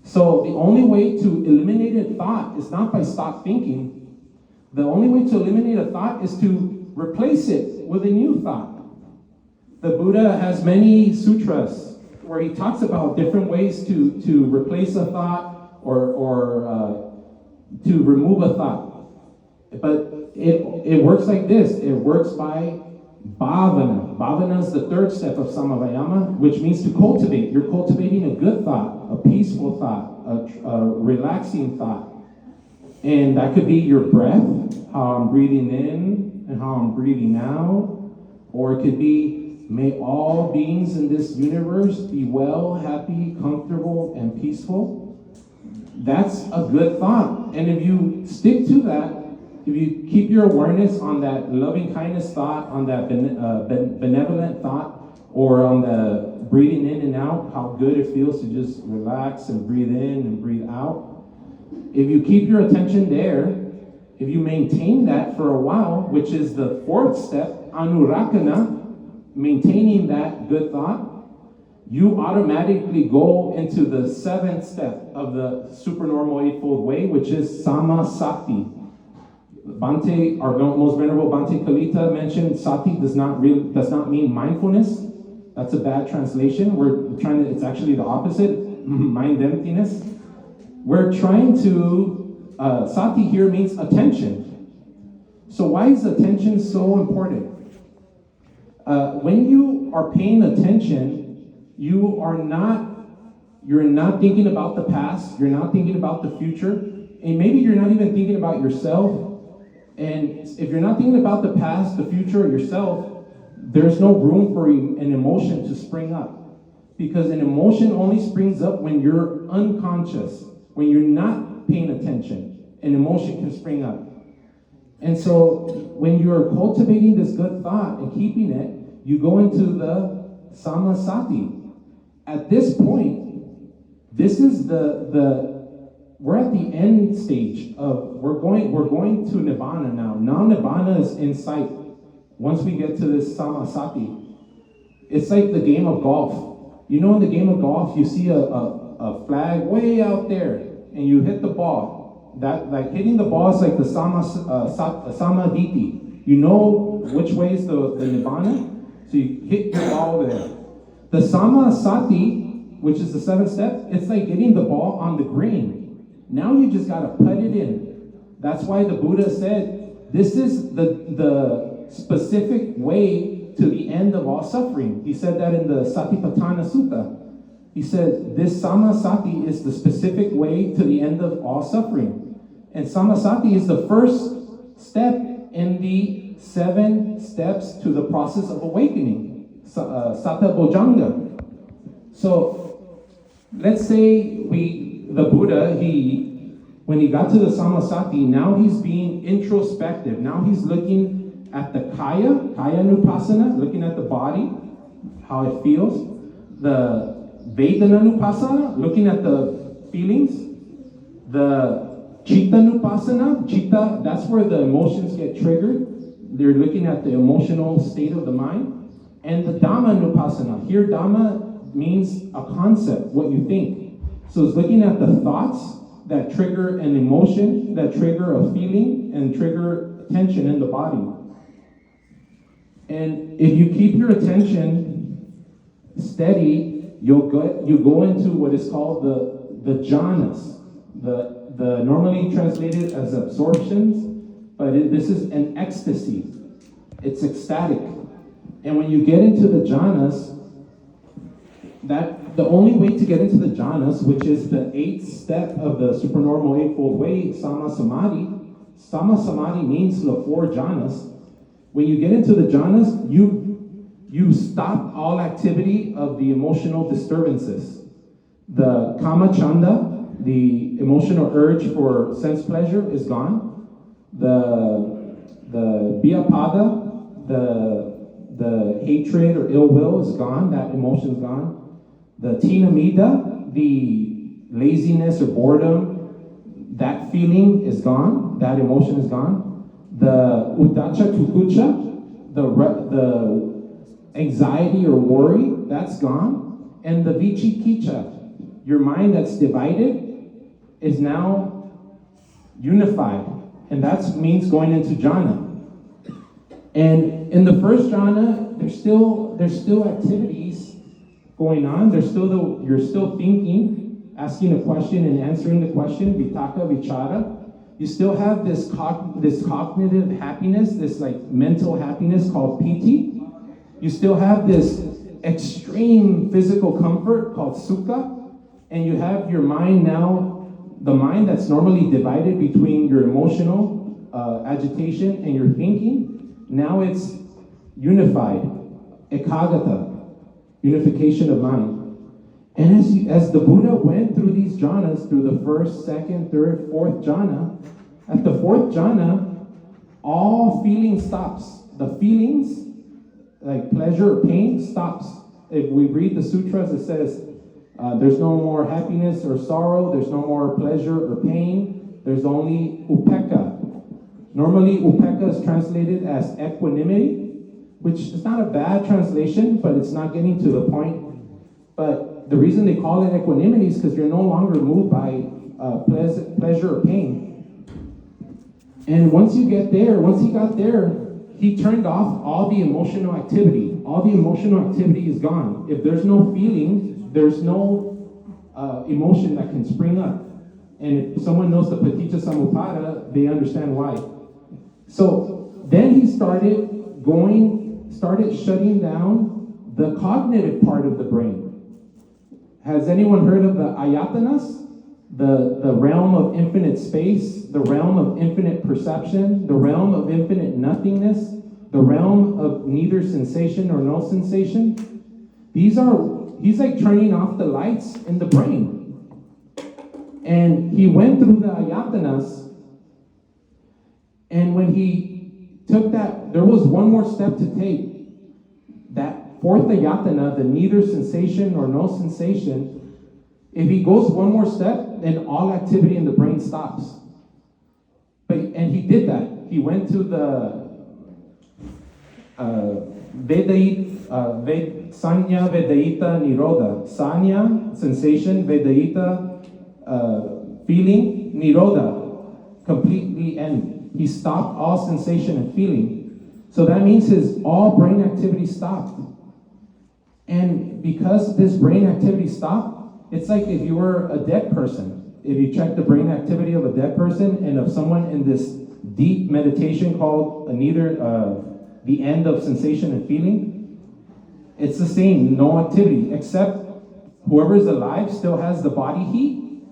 So the only way to eliminate a thought is not by stop thinking. The only way to eliminate a thought is to replace it with a new thought. The Buddha has many sutras where he talks about different ways to replace a thought or to remove a thought. But it works like this. It works by bhavana. Bhavana is the third step of samavayama, which means to cultivate. You're cultivating a good thought, a peaceful thought, a relaxing thought. And that could be your breath, how I'm breathing in and how I'm breathing out. Or it could be, may all beings in this universe be well, happy, comfortable, and peaceful. That's a good thought. And if you stick to that, if you keep your awareness on that loving kindness thought, on that benevolent thought, or on the breathing in and out, how good it feels to just relax and breathe in and breathe out. If you keep your attention there, if you maintain that for a while, which is the fourth step, anurakana, maintaining that good thought, you automatically go into the seventh step of the supernormal eightfold way, which is samasati. Bhante, our most venerable Bhante Kalita mentioned sati does not mean mindfulness. That's a bad translation. It's actually the opposite, mind emptiness. We're trying to, sati here means attention. So why is attention so important? When you are paying attention, you're not thinking about the past, you're not thinking about the future, and maybe you're not even thinking about yourself. And if you're not thinking about the past, the future, or yourself, there's no room for an emotion to spring up. Because an emotion only springs up when you're unconscious, when you're not paying attention. An emotion can spring up. And so when you're cultivating this good thought and keeping it, you go into the samasati. At this point, this is we're at the end stage of, we're going to Nibbana now. Now Nibbana is in sight. Once we get to this samasati, it's like the game of golf. You know, in the game of golf, you see a flag way out there, and you hit the ball. That, like, hitting the ball is like the samaditi. You know which way is the nibbana, so you hit your ball over there. The samasati, which is the 7th step, it's like getting the ball on the green. Now you just gotta put it in. That's why the Buddha said, this is the specific way to the end of all suffering. He said that in the Satipatthana Sutta. He said, this samasati is the specific way to the end of all suffering. And samasati is the first step in the 7 steps to the process of awakening. Sata Bojjhanga. So, let's say the Buddha, when he got to the samasati, now he's being introspective. Now he's looking at the kaya nupassana, looking at the body, how it feels. The vedana nupassana, looking at the feelings. The chitta nupassana, chitta, that's where the emotions get triggered. They're looking at the emotional state of the mind. And the dhamma nupassana, here dhamma means a concept, what you think. So it's looking at the thoughts that trigger an emotion, that trigger a feeling, and trigger tension in the body. And if you keep your attention steady, you go into what is called the jhanas. The normally translated as absorptions, but this is an ecstasy. It's ecstatic. And when you get into the jhanas, the only way to get into the jhanas, which is the 8th step of the supernormal eightfold way, sama samadhi. Sama samadhi means the 4 jhanas. When you get into the jhanas, you stop all activity of the emotional disturbances. The kama chanda, the emotional urge for sense pleasure, is gone. The vyapada, the hatred or ill will, is gone. That emotion is gone. The tinamida, the laziness or boredom, that feeling is gone. That emotion is gone. The uddhacca kukuccha, the anxiety or worry, that's gone. And the vicikiccha, your mind that's divided, is now unified. And that means going into jhana. And in the first jhana, there's still activities going on. You're still thinking, asking a question and answering the question, vitakka, vichara. You still have this cognitive happiness, this like mental happiness called piti. You still have this extreme physical comfort called sukha. And you have your mind now, the mind that's normally divided between your emotional agitation and your thinking. Now it's unified, ekagata, unification of mind. And as the Buddha went through these jhanas, through the 1st, 2nd, 3rd, 4th jhana, at the 4th jhana, all feeling stops. The feelings, like pleasure or pain, stops. If we read the sutras, it says, there's no more happiness or sorrow, there's no more pleasure or pain, there's only upekkha. Normally, upekkha is translated as equanimity, which is not a bad translation, but it's not getting to the point. But the reason they call it equanimity is because you're no longer moved by pleasure or pain. And once he got there, he turned off all the emotional activity. All the emotional activity is gone. If there's no feeling, there's no emotion that can spring up. And if someone knows the Paticca Samuppada, they understand why. So then he started shutting down the cognitive part of the brain. Has anyone heard of the ayatanas? The realm of infinite space, the realm of infinite perception, the realm of infinite nothingness, the realm of neither sensation or no sensation, he's like turning off the lights in the brain. And he went through the ayatanas, and when he took that, there was one more step to take. That fourth ayatana, the neither sensation or no sensation, if he goes one more step, then all activity in the brain stops. And he did that. He went to the Sanya Vedaita Nirodha. Sanya, sensation, Vedaita, feeling, Nirodha, completely end. He stopped all sensation and feeling. So that means his all brain activity stopped. And because this brain activity stopped, it's like if you were a dead person. If you check the brain activity of a dead person and of someone in this deep meditation called the end of sensation and feeling, it's the same, no activity, except whoever's alive still has the body heat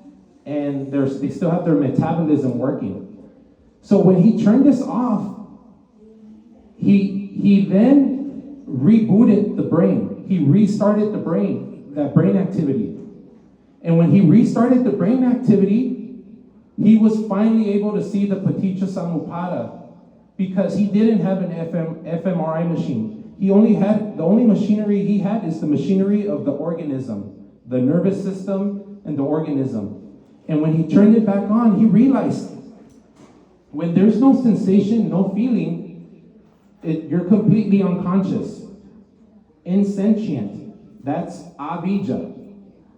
and they still have their metabolism working. So when he turned this off, he then rebooted the brain. He restarted the brain, that brain activity. And when he restarted the brain activity, he was finally able to see the Paticca Samuppada because he didn't have an fMRI machine. The only machinery he had is the machinery of the organism, the nervous system and the organism. And when he turned it back on, he realized when there's no sensation, no feeling, you're completely unconscious, insentient. That's avijja.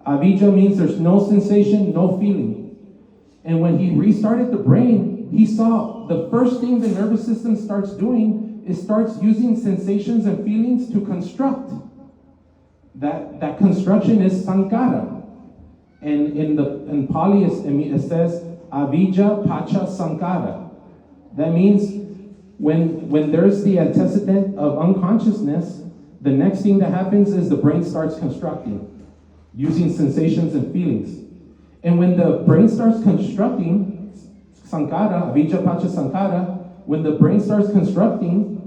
Avijja means there's no sensation, no feeling. And when he restarted the brain, he saw the first thing the nervous system starts doing is starts using sensations and feelings to construct. That construction is sankara. And in Pali it says avijja pacha sankara. That means when there's the antecedent of unconsciousness, the next thing that happens is the brain starts constructing, using sensations and feelings. And when the brain starts constructing, sankara, avijja pacha sankara, when the brain starts constructing,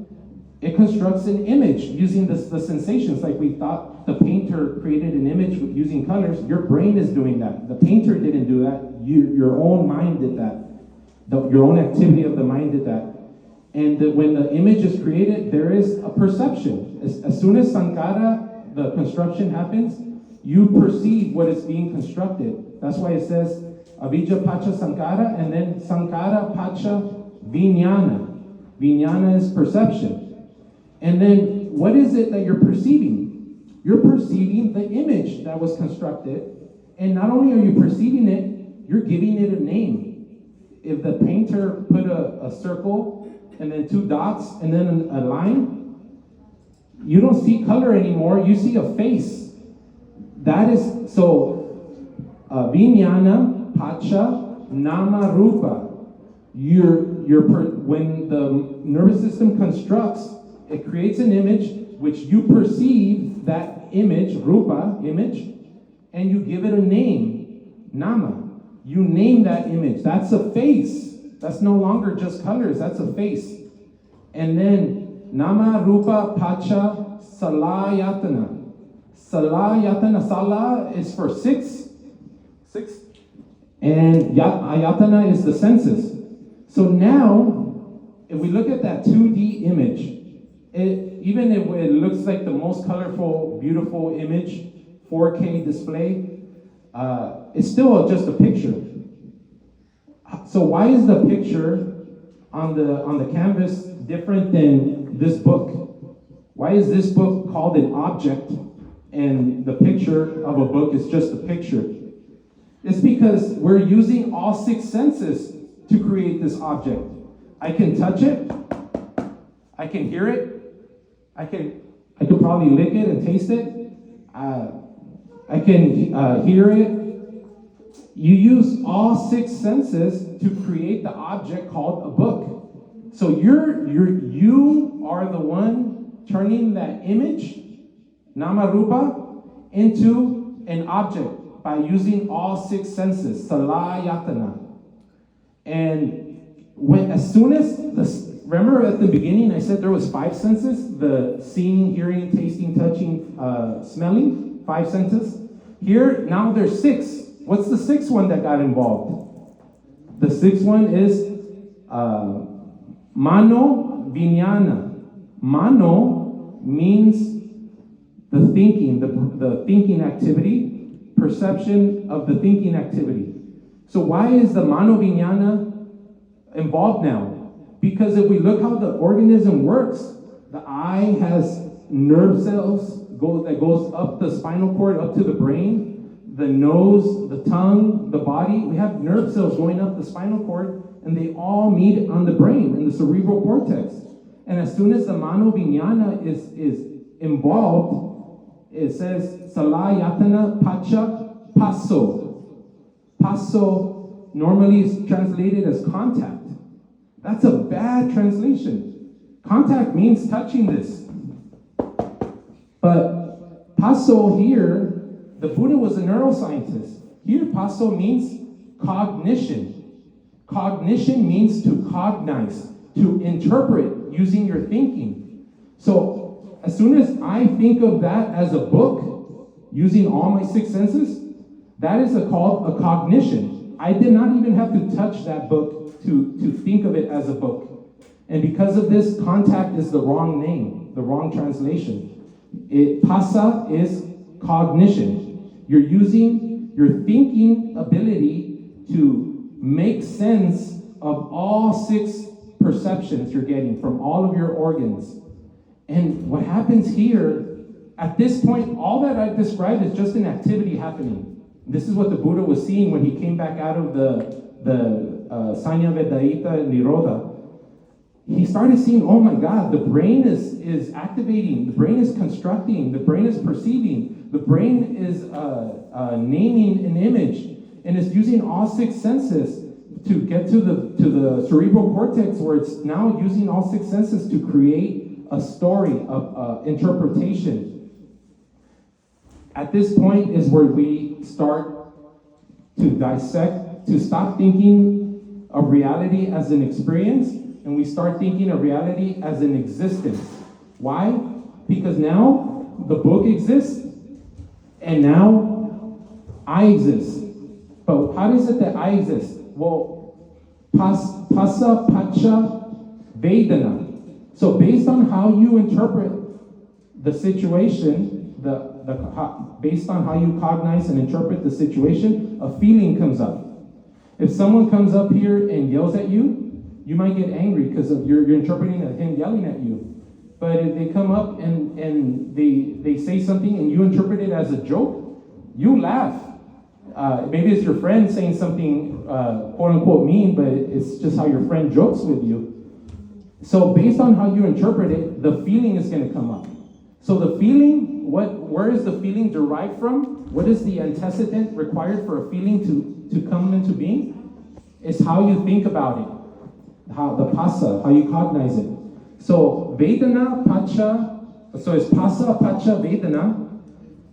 it constructs an image using the sensations. Like we thought the painter created an image using colors. Your brain is doing that. The painter didn't do that. Your own mind did that. Your own activity of the mind did that. And when the image is created, there is a perception. As soon as sankara, the construction happens, you perceive what is being constructed. That's why it says avijja pacha sankara and then sankara pacha vijnana. Vijnana is perception. And then what is it that you're perceiving? You're perceiving the image that was constructed. And not only are you perceiving it, you're giving it a name. If the painter put a circle and then two dots and then a line, you don't see color anymore, you see a face. That is, so, vijnana, pacha, nama, rupa. When the nervous system constructs, it creates an image which you perceive that image, rupa, image, and you give it a name, nama. You name that image. That's a face. That's no longer just colors, that's a face. And then nama, rupa, pacha, salayatana. Salayatana, sala is for six, and ayatana is the senses. So now, if we look at that 2D image, even if it looks like the most colorful, beautiful image, 4K display, it's still just a picture. So why is the picture on the canvas different than this book? Why is this book called an object and the picture of a book is just a picture? It's because we're using all six senses to create this object. I can touch it, I can hear it, I can probably lick it and taste it, I can hear it. You use all six senses to create the object called a book. So you are the one turning that image, nama rupa, into an object by using all six senses, salayatana. And as soon as remember at the beginning I said there was 5 senses, the seeing, hearing, tasting, touching, smelling, 5 senses. Here, now there's 6. What's the 6th one that got involved? The 6th one is mano vijnana. Mano means the thinking, the thinking activity, perception of the thinking activity. So why is the mano vijnana involved now? Because if we look how the organism works, the eye has nerve cells that goes up the spinal cord, up to the brain. The nose, the tongue, the body, we have nerve cells going up the spinal cord, and they all meet on the brain, in the cerebral cortex. And as soon as the mano vijnana is involved, it says, salayatana pacha passo. Passo normally is translated as contact. That's a bad translation. Contact means touching this. But passo here, the Buddha was a neuroscientist. Here, passo means cognition. Cognition means to cognize, to interpret using your thinking. So, as soon as I think of that as a book, using all my 6 senses, that is called a cognition. I did not even have to touch that book to think of it as a book. And because of this, contact is the wrong name, the wrong translation. Passa is cognition. You're using your thinking ability to make sense of all 6 perceptions you're getting from all of your organs. And what happens here, at this point, all that I've described is just an activity happening. This is what the Buddha was seeing when he came back out of the Sanya Vedaita Nirodha. He started seeing, oh my God, the brain is activating, the brain is constructing, the brain is perceiving, the brain is naming an image, and it's using all 6 senses to get to the cerebral cortex, where it's now using all 6 senses to create a story of interpretation. At this point is where we start to dissect, to stop thinking of reality as an experience, and we start thinking of reality as an existence. Why? Because now the book exists, and now I exist. But how is it that I exist? Well, passa pacha vedana. So based on how you interpret the situation, based on how you cognize and interpret the situation, a feeling comes up. If someone comes up here and yells at you, you might get angry because you're interpreting him yelling at you. But if they come up and they say something and you interpret it as a joke, you laugh. Maybe it's your friend saying something quote unquote mean, but it's just how your friend jokes with you. So based on how you interpret it, the feeling is going to come up. So the feeling, where is the feeling derived from? What is the antecedent required for a feeling to come into being? It's how you think about it, how the passa, how you cognize it. So Vedana Pacha, so it's Passa Pacha Vedana.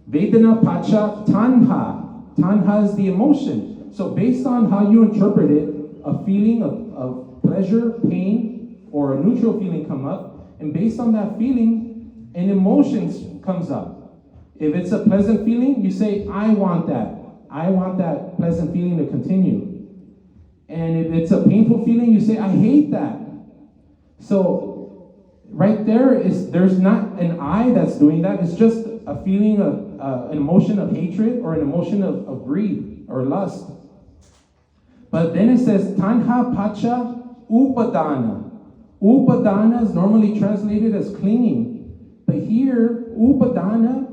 Vedana Pacha Tanha. Tanha is the emotion. So based on how you interpret it, a feeling of pleasure, pain, or a neutral feeling come up, and based on that feeling, an emotion comes up. If it's a pleasant feeling, you say, I want that. I want that pleasant feeling to continue. And if it's a painful feeling, you say, I hate that. So right there's not an I that's doing that. It's just a feeling of an emotion of hatred or an emotion of greed or lust. But then it says, Tanha Pacha Upadana. Upadana is normally translated as clinging. But here, Upadana,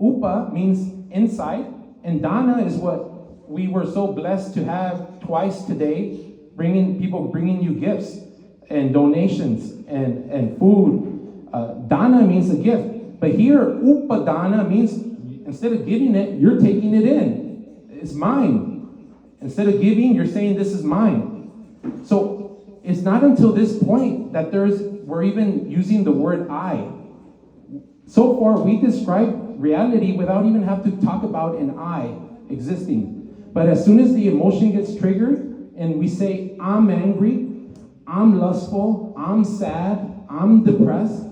Upa means inside, and Dana is what we were so blessed to have twice today, people bringing you gifts and donations and food. Dana means a gift. But here, Upadana means instead of giving it, you're taking it in. It's mine. Instead of giving, you're saying this is mine. So it's not until this point that we're even using the word I. So far, we describe reality without even having to talk about an I existing. But as soon as the emotion gets triggered and we say, I'm angry, I'm lustful, I'm sad, I'm depressed.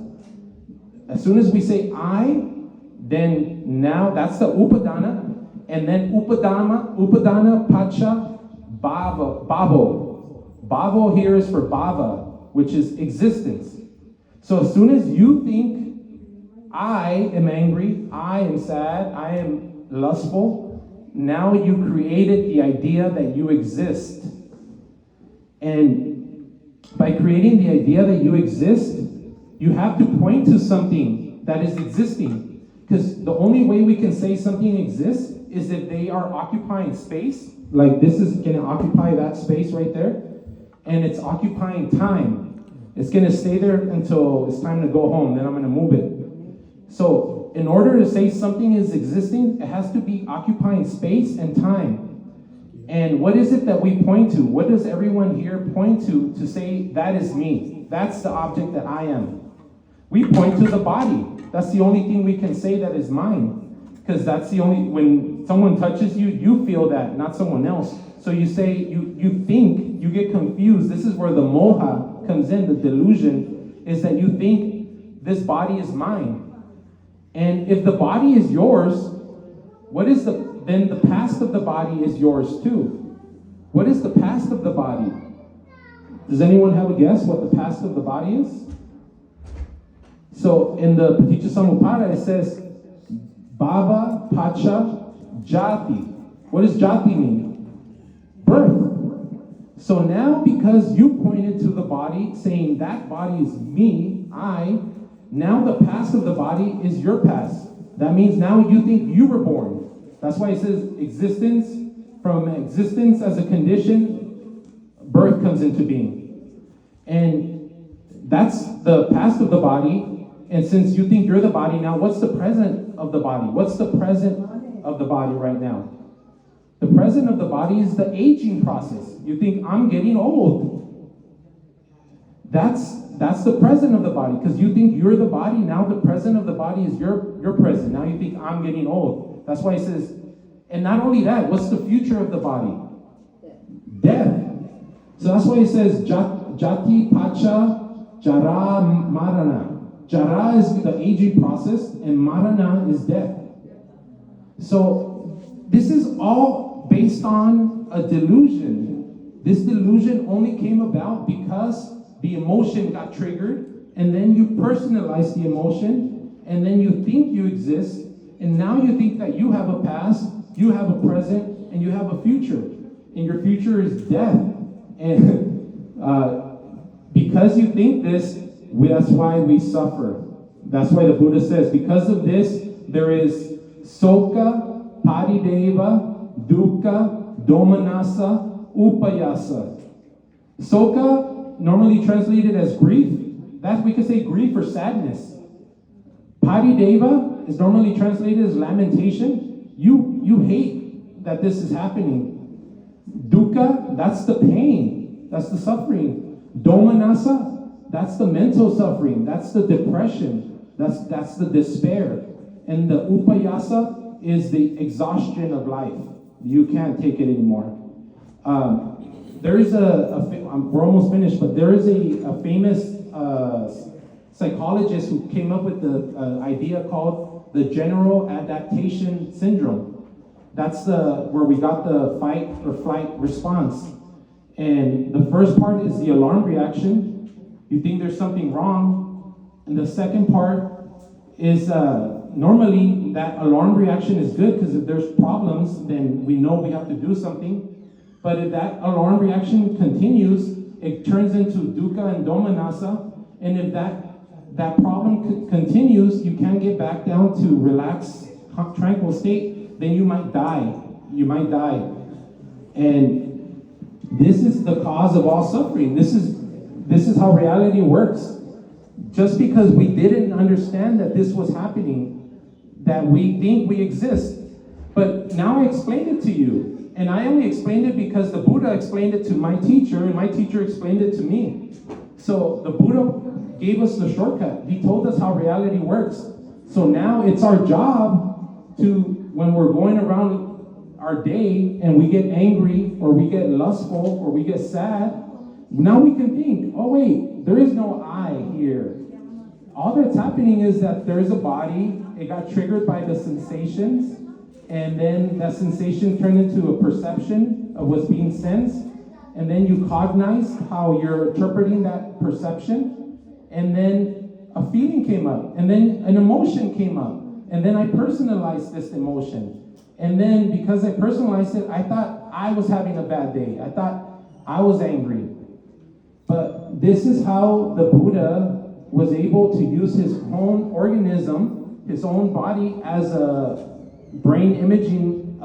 As soon as we say I, then now that's the upadana. And then upadana, pacha, bhavo. Bhavo here is for bhava, which is existence. So as soon as you think, I am angry, I am sad, I am lustful, now you created the idea that you exist. And by creating the idea that you exist, you have to point to something that is existing. Because the only way we can say something exists is if they are occupying space. Like this is going to occupy that space right there. And it's occupying time. It's going to stay there until it's time to go home. Then I'm going to move it. So in order to say something is existing, it has to be occupying space and time. And what is it that we point to? What does everyone here point to say, that is me? That's the object that I am. We point to the body. That's the only thing we can say that is mine. Because that's the only, when someone touches you, you feel that, not someone else. So you say, you think, you get confused. This is where the moha comes in, the delusion, is that you think this body is mine. And if the body is yours, what is then the past of the body is yours too. What is the past of the body? Does anyone have a guess what the past of the body is? So in the Paticca Samuppada it says, Bhava, Pacha, Jati. What does Jati mean? Birth. So now because you pointed to the body saying that body is me, I, now the past of the body is your past. That means now you think you were born. That's why it says existence, from existence as a condition, birth comes into being. And that's the past of the body. And since you think you're the body now, what's the present of the body? What's the present of the body right now? The present of the body is the aging process. You think, I'm getting old. That's the present of the body, because you think you're the body. Now the present of the body is your present. Now you think, I'm getting old. That's why it says, and not only that, what's the future of the body? Death. So that's why it says, Jati, Pacha, Jara, Marana. Jara is the aging process, and Marana is death. So this is all based on a delusion. This delusion only came about because the emotion got triggered, and then you personalize the emotion, and then you think you exist, and now you think that you have a past, you have a present, and you have a future. And your future is death. And because you think this, that's why we suffer. That's why the Buddha says, because of this, there is soka, parideva, dukkha, domanassa, upayasa. Soka, normally translated as grief, that we could say grief or sadness. Parideva is normally translated as lamentation. You hate that this is happening. Dukkha, that's the pain, that's the suffering. Domanassa, that's the mental suffering, that's the depression, that's the despair. And the upayasa is the exhaustion of life. You can't take it anymore. There is we're almost finished, but there is a famous psychologist who came up with the idea called the general adaptation syndrome. That's where we got the fight or flight response. And the first part is the alarm reaction. You think there's something wrong. And the second part is normally that alarm reaction is good, because if there's problems, then we know we have to do something. But if that alarm reaction continues, it turns into dukkha and domanassa. And if that problem continues, you can't get back down to relaxed, tranquil state, then you might die. You might die. And this is the cause of all suffering. This is how reality works. Just because we didn't understand that this was happening, that we think we exist. But now I explained it to you. And I only explained it because the Buddha explained it to my teacher, and my teacher explained it to me. So the Buddha gave us the shortcut. He told us how reality works. So now it's our job to, when we're going around our day and we get angry or we get lustful or we get sad, Now we can think, oh wait, there is no I here. All that's happening is that there is a body, it got triggered by the sensations, and then that sensation turned into a perception of what's being sensed, and then you cognize how you're interpreting that perception, and then a feeling came up, and then an emotion came up, and then I personalized this emotion. And then because I personalized it, I thought I was having a bad day. I thought I was angry. But this is how the Buddha was able to use his own organism, his own body as a brain imaging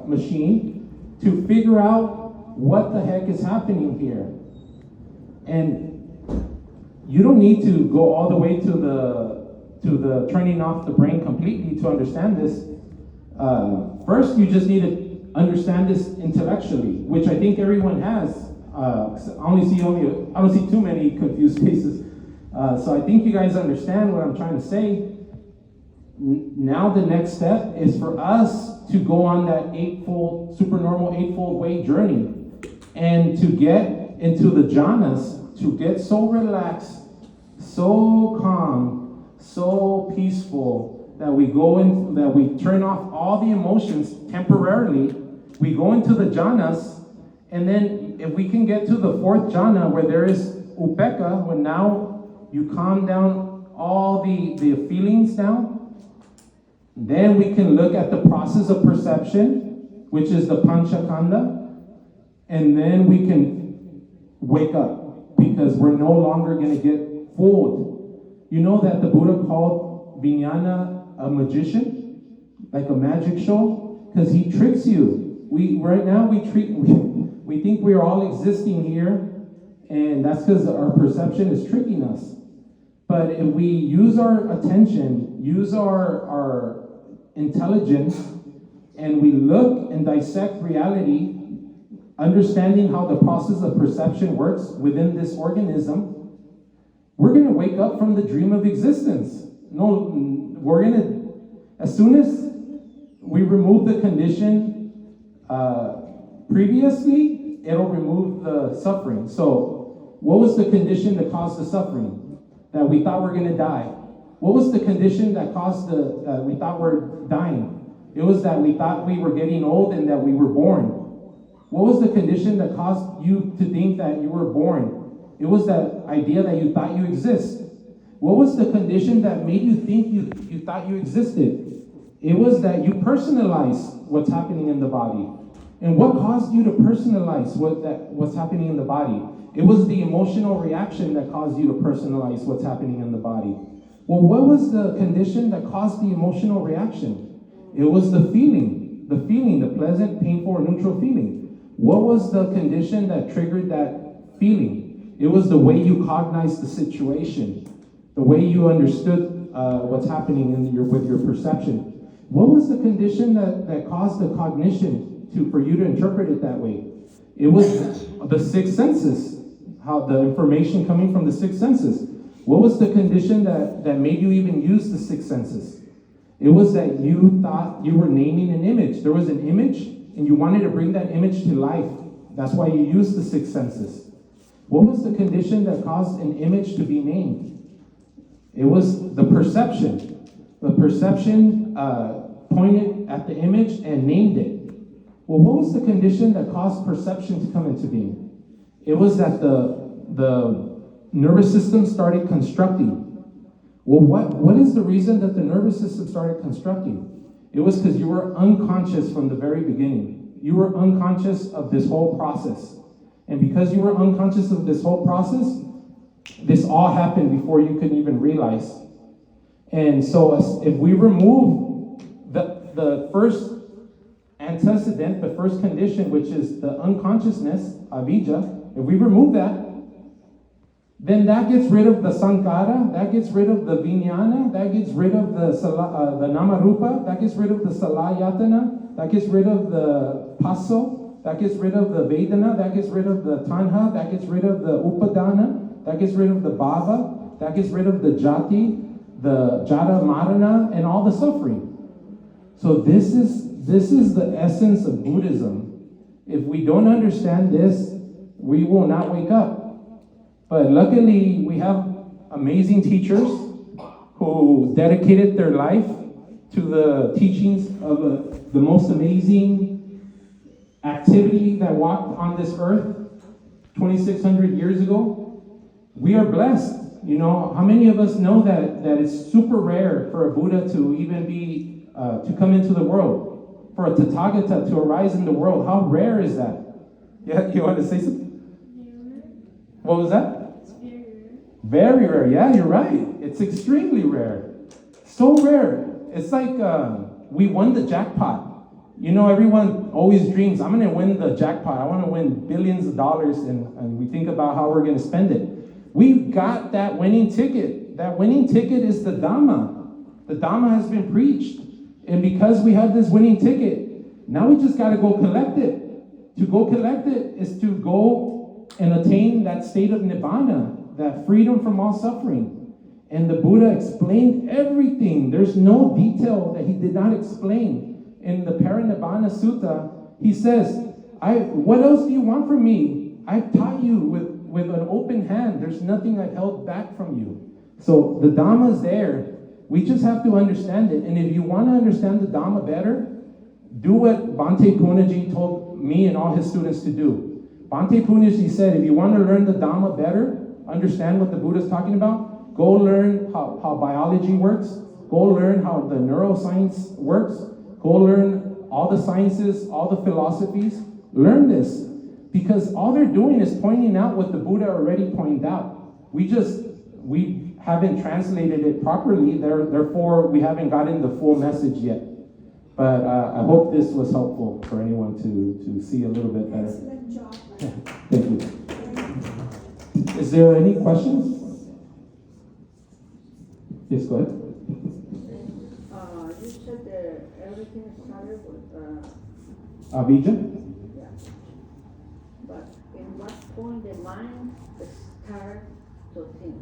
machine to figure out what the heck is happening here. And you don't need to go all the way to the turning off the brain completely to understand this. First, you just need to understand this intellectually, which I think everyone has. I don't see too many confused faces. So I think you guys understand what I'm trying to say. Now the next step is for us to go on that supernormal eightfold way journey, and to get into the jhanas, to get so relaxed, so calm, so peaceful that we turn off all the emotions temporarily. We go into the jhanas, and then if we can get to the fourth jhana where there is upekkha, when now you calm down all the feelings down, then we can look at the process of perception, which is the panchakanda, and then we can wake up because we're no longer going to get fooled. You know that the Buddha called vijnana a magician, like a magic show, because he tricks you. We think we're all existing here, and that's because our perception is tricking us. But if we use our attention, use our intelligence, and we look and dissect reality, understanding how the process of perception works within this organism, we're going to wake up from the dream of existence. As soon as we remove the condition previously, it'll remove the suffering. So, what was the condition that caused the suffering? That we thought we're going to die. What was the condition that caused we thought we're dying? It was that we thought we were getting old and that we were born. What was the condition that caused you to think that you were born? It was that idea that you thought you exist. What was the condition that made you think you thought you existed? It was that you personalized what's happening in the body. And what caused you to personalize what's happening in the body? It was the emotional reaction that caused you to personalize what's happening in the body. Well, what was the condition that caused the emotional reaction? It was the feeling, the pleasant, painful, or neutral feeling. What was the condition that triggered that feeling? It was the way you cognized the situation, the way you understood what's happening with your perception. What was the condition that caused the cognition for you to interpret it that way? It was the six senses, how the information coming from the six senses. What was the condition that made you even use the six senses? It was that you thought you were naming an image. There was an image, and you wanted to bring that image to life. That's why you used the six senses. What was the condition that caused an image to be named? It was the perception. The perception pointed at the image and named it. Well, what was the condition that caused perception to come into being? It was that the nervous system started constructing. Well, what is the reason that the nervous system started constructing? It was because you were unconscious from the very beginning. You were unconscious of this whole process. And because you were unconscious of this whole process, this all happened before you could even realize. And so if we remove the first antecedent, the first condition, which is the unconsciousness, avijja, if we remove that, then that gets rid of the sankara, that gets rid of the vijnana, that gets rid of the namarupa, that gets rid of the salayatana, that gets rid of the passo, that gets rid of the vedana, that gets rid of the tanha, that gets rid of the upadana, that gets rid of the bhava, that gets rid of the jati, the jara marana, and all the suffering. So this is the essence of Buddhism. If we don't understand this, we will not wake up. But luckily, we have amazing teachers who dedicated their life to the teachings of the most amazing activity that walked on this earth 2,600 years ago. We are blessed. You know, how many of us know that it's super rare for a Buddha to even be, to come into the world, for a Tathagata to arise in the world? How rare is that? Yeah, you want to say something? What was that? It's very rare. Very rare. Yeah, you're right. It's extremely rare. So rare. It's like we won the jackpot. You know, everyone always dreams, I'm going to win the jackpot. I want to win billions of dollars, and we think about how we're going to spend it. We've got that winning ticket. That winning ticket is the Dhamma. The Dhamma has been preached. And because we have this winning ticket, now we just got to go collect it. To go collect it is to go and attain that state of Nibbana, that freedom from all suffering. And the Buddha explained everything. There's no detail that he did not explain. In the Parinibbana Sutta, he says, what else do you want from me? I've taught you with an open hand. There's nothing I've held back from you. So the Dhamma is there. We just have to understand it. And if you want to understand the Dhamma better, do what Bhante Punaji told me and all his students to do. Bhante Punaji said, if you want to learn the Dhamma better, understand what the Buddha is talking about, go learn how biology works, go learn how the neuroscience works, go learn all the sciences, all the philosophies. Learn this, because all they're doing is pointing out what the Buddha already pointed out. We haven't translated it properly, therefore we haven't gotten the full message yet. But I hope this was helpful for anyone to see a little bit better. Excellent job. Thank you. Is there any questions? Yes, go ahead. You said that everything started with Avijja? yeah. But in what point the mind starts to think?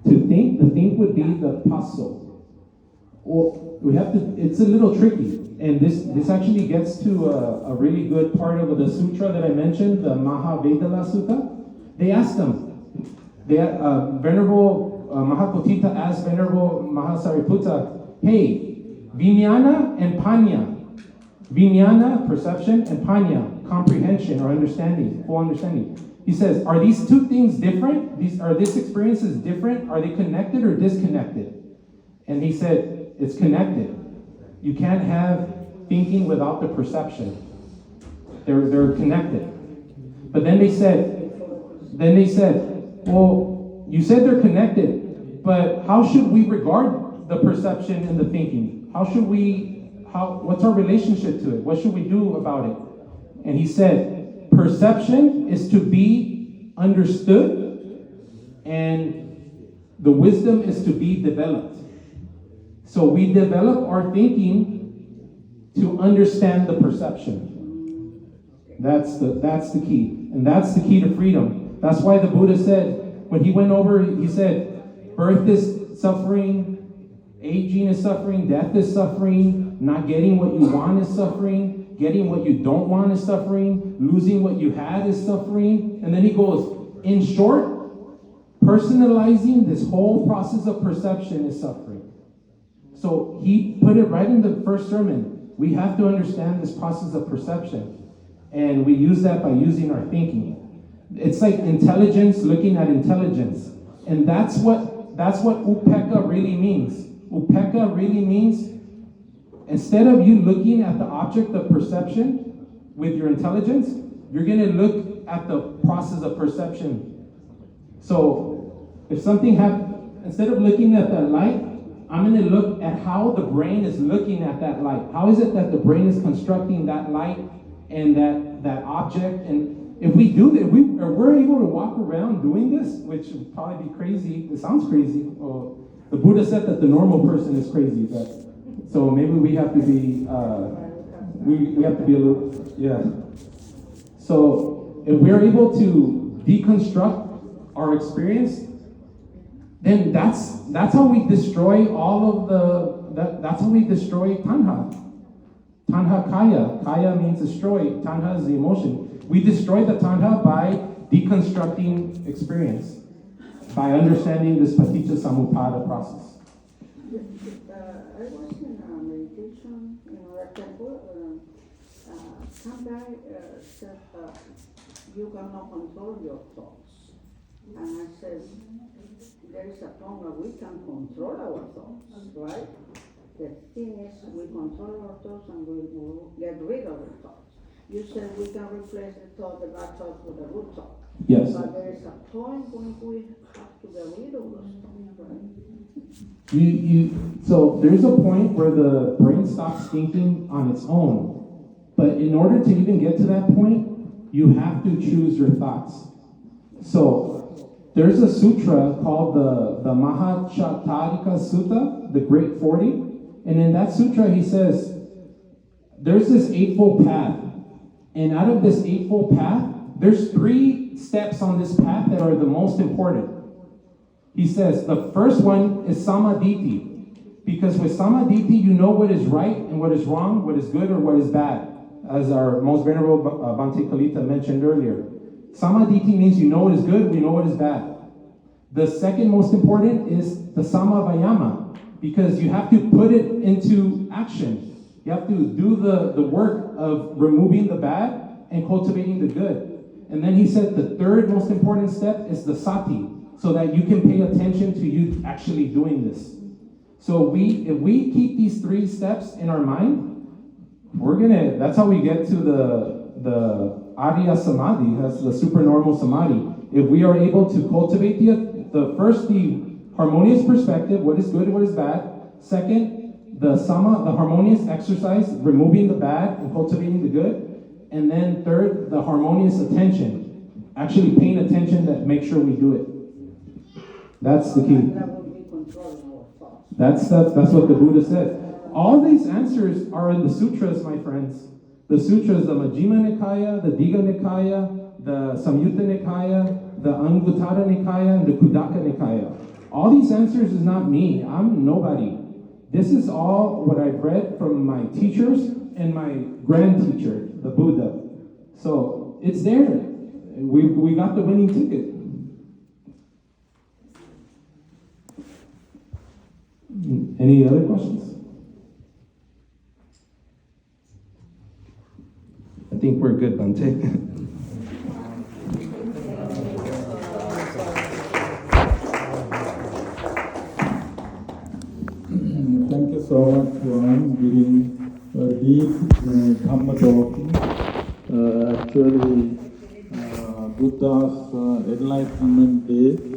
To think, the think would be the passo. Well, we have to, it's a little tricky. And this actually gets to a really good part of the sutra that I mentioned, the Mahavedala Sutta. They asked them, Venerable Mahapotita asked Venerable Mahasariputta, hey, Vijnana and Panya. Vijnana, perception, and Panya, comprehension or understanding, full understanding. He says, are these two things different? Are these experiences different? Are they connected or disconnected? And he said, it's connected. You can't have thinking without the perception. They're connected. But then they said, well, you said they're connected, but how should we regard the perception and the thinking? What's our relationship to it? What should we do about it? And he said, perception is to be understood, and the wisdom is to be developed. So we develop our thinking to understand the perception. That's the key. And that's the key to freedom. That's why the Buddha said, when he went over, he said, birth is suffering, aging is suffering, death is suffering, not getting what you want is suffering, getting what you don't want is suffering, losing what you had is suffering. And then he goes, in short, personalizing this whole process of perception is suffering. So he put it right in the first sermon. We have to understand this process of perception. And we use that by using our thinking. It's like intelligence looking at intelligence. And that's what upekkha really means. Upekkha really means, instead of you looking at the object of perception with your intelligence, you're going to look at the process of perception. So if something happens, instead of looking at that light, I'm going to look at how the brain is looking at that light. How is it that the brain is constructing that light and that object? And if we do that, we're able to walk around doing this, which would probably be crazy. It sounds crazy. Well, the Buddha said that the normal person is crazy, but so maybe we have to be we have to be a little, yeah. So if we're able to deconstruct our experience, then that's how we destroy all of that's how we destroy tanha. Tanha kaya. Kaya means destroy. Tanha is the emotion. We destroy the tanha by deconstructing experience by understanding this Paticca Samuppada process. I was in a meditation in our temple. Some guy said, you cannot control your thoughts. And I said, there is a point where we can control our thoughts, right? The thing is, we control our thoughts and we will get rid of the thoughts. You said we can replace the bad thought with a good thought. Yes. But there is a point when we have to get rid of those thoughts, right? So there's a point where the brain stops thinking on its own. But in order to even get to that point, you have to choose your thoughts. So there's a sutra called the Mahachatarika Sutta, the Great 40. And in that sutra, he says, there's this eightfold path. And out of this eightfold path, there's 3 steps on this path that are the most important. He says, the first one is samaditi. Because with samaditi, you know what is right and what is wrong, what is good or what is bad. As our most venerable Bhante Kalita mentioned earlier. Samaditi means you know what is good, you know what is bad. The second most important is the samavayama, because you have to put it into action. You have to do the work of removing the bad and cultivating the good. And then he said the third most important step is the sati, so that you can pay attention to you actually doing this. So if we keep these 3 steps in our mind, that's how we get to the Arya Samadhi, that's the supernormal Samadhi. If we are able to cultivate the harmonious perspective, what is good and what is bad. Second, the harmonious exercise, removing the bad and cultivating the good. And then third, the harmonious attention, actually paying attention that make sure we do it. That's the key. That would be controlling our thoughts. That's what the Buddha said. All these answers are in the sutras, my friends. The sutras, the Majjhima Nikaya, the Digha Nikaya, the Samyutta Nikaya, the Anguttara Nikaya, and the Khuddaka Nikaya. All these answers is not me. I'm nobody. This is all what I've read from my teachers and my grand teacher, the Buddha. So it's there. We got the winning ticket. Any other questions? I think we're good, Bhante. Thank you so much for giving a deep Dhamma talking. Actually, Buddha's Enlightenment Day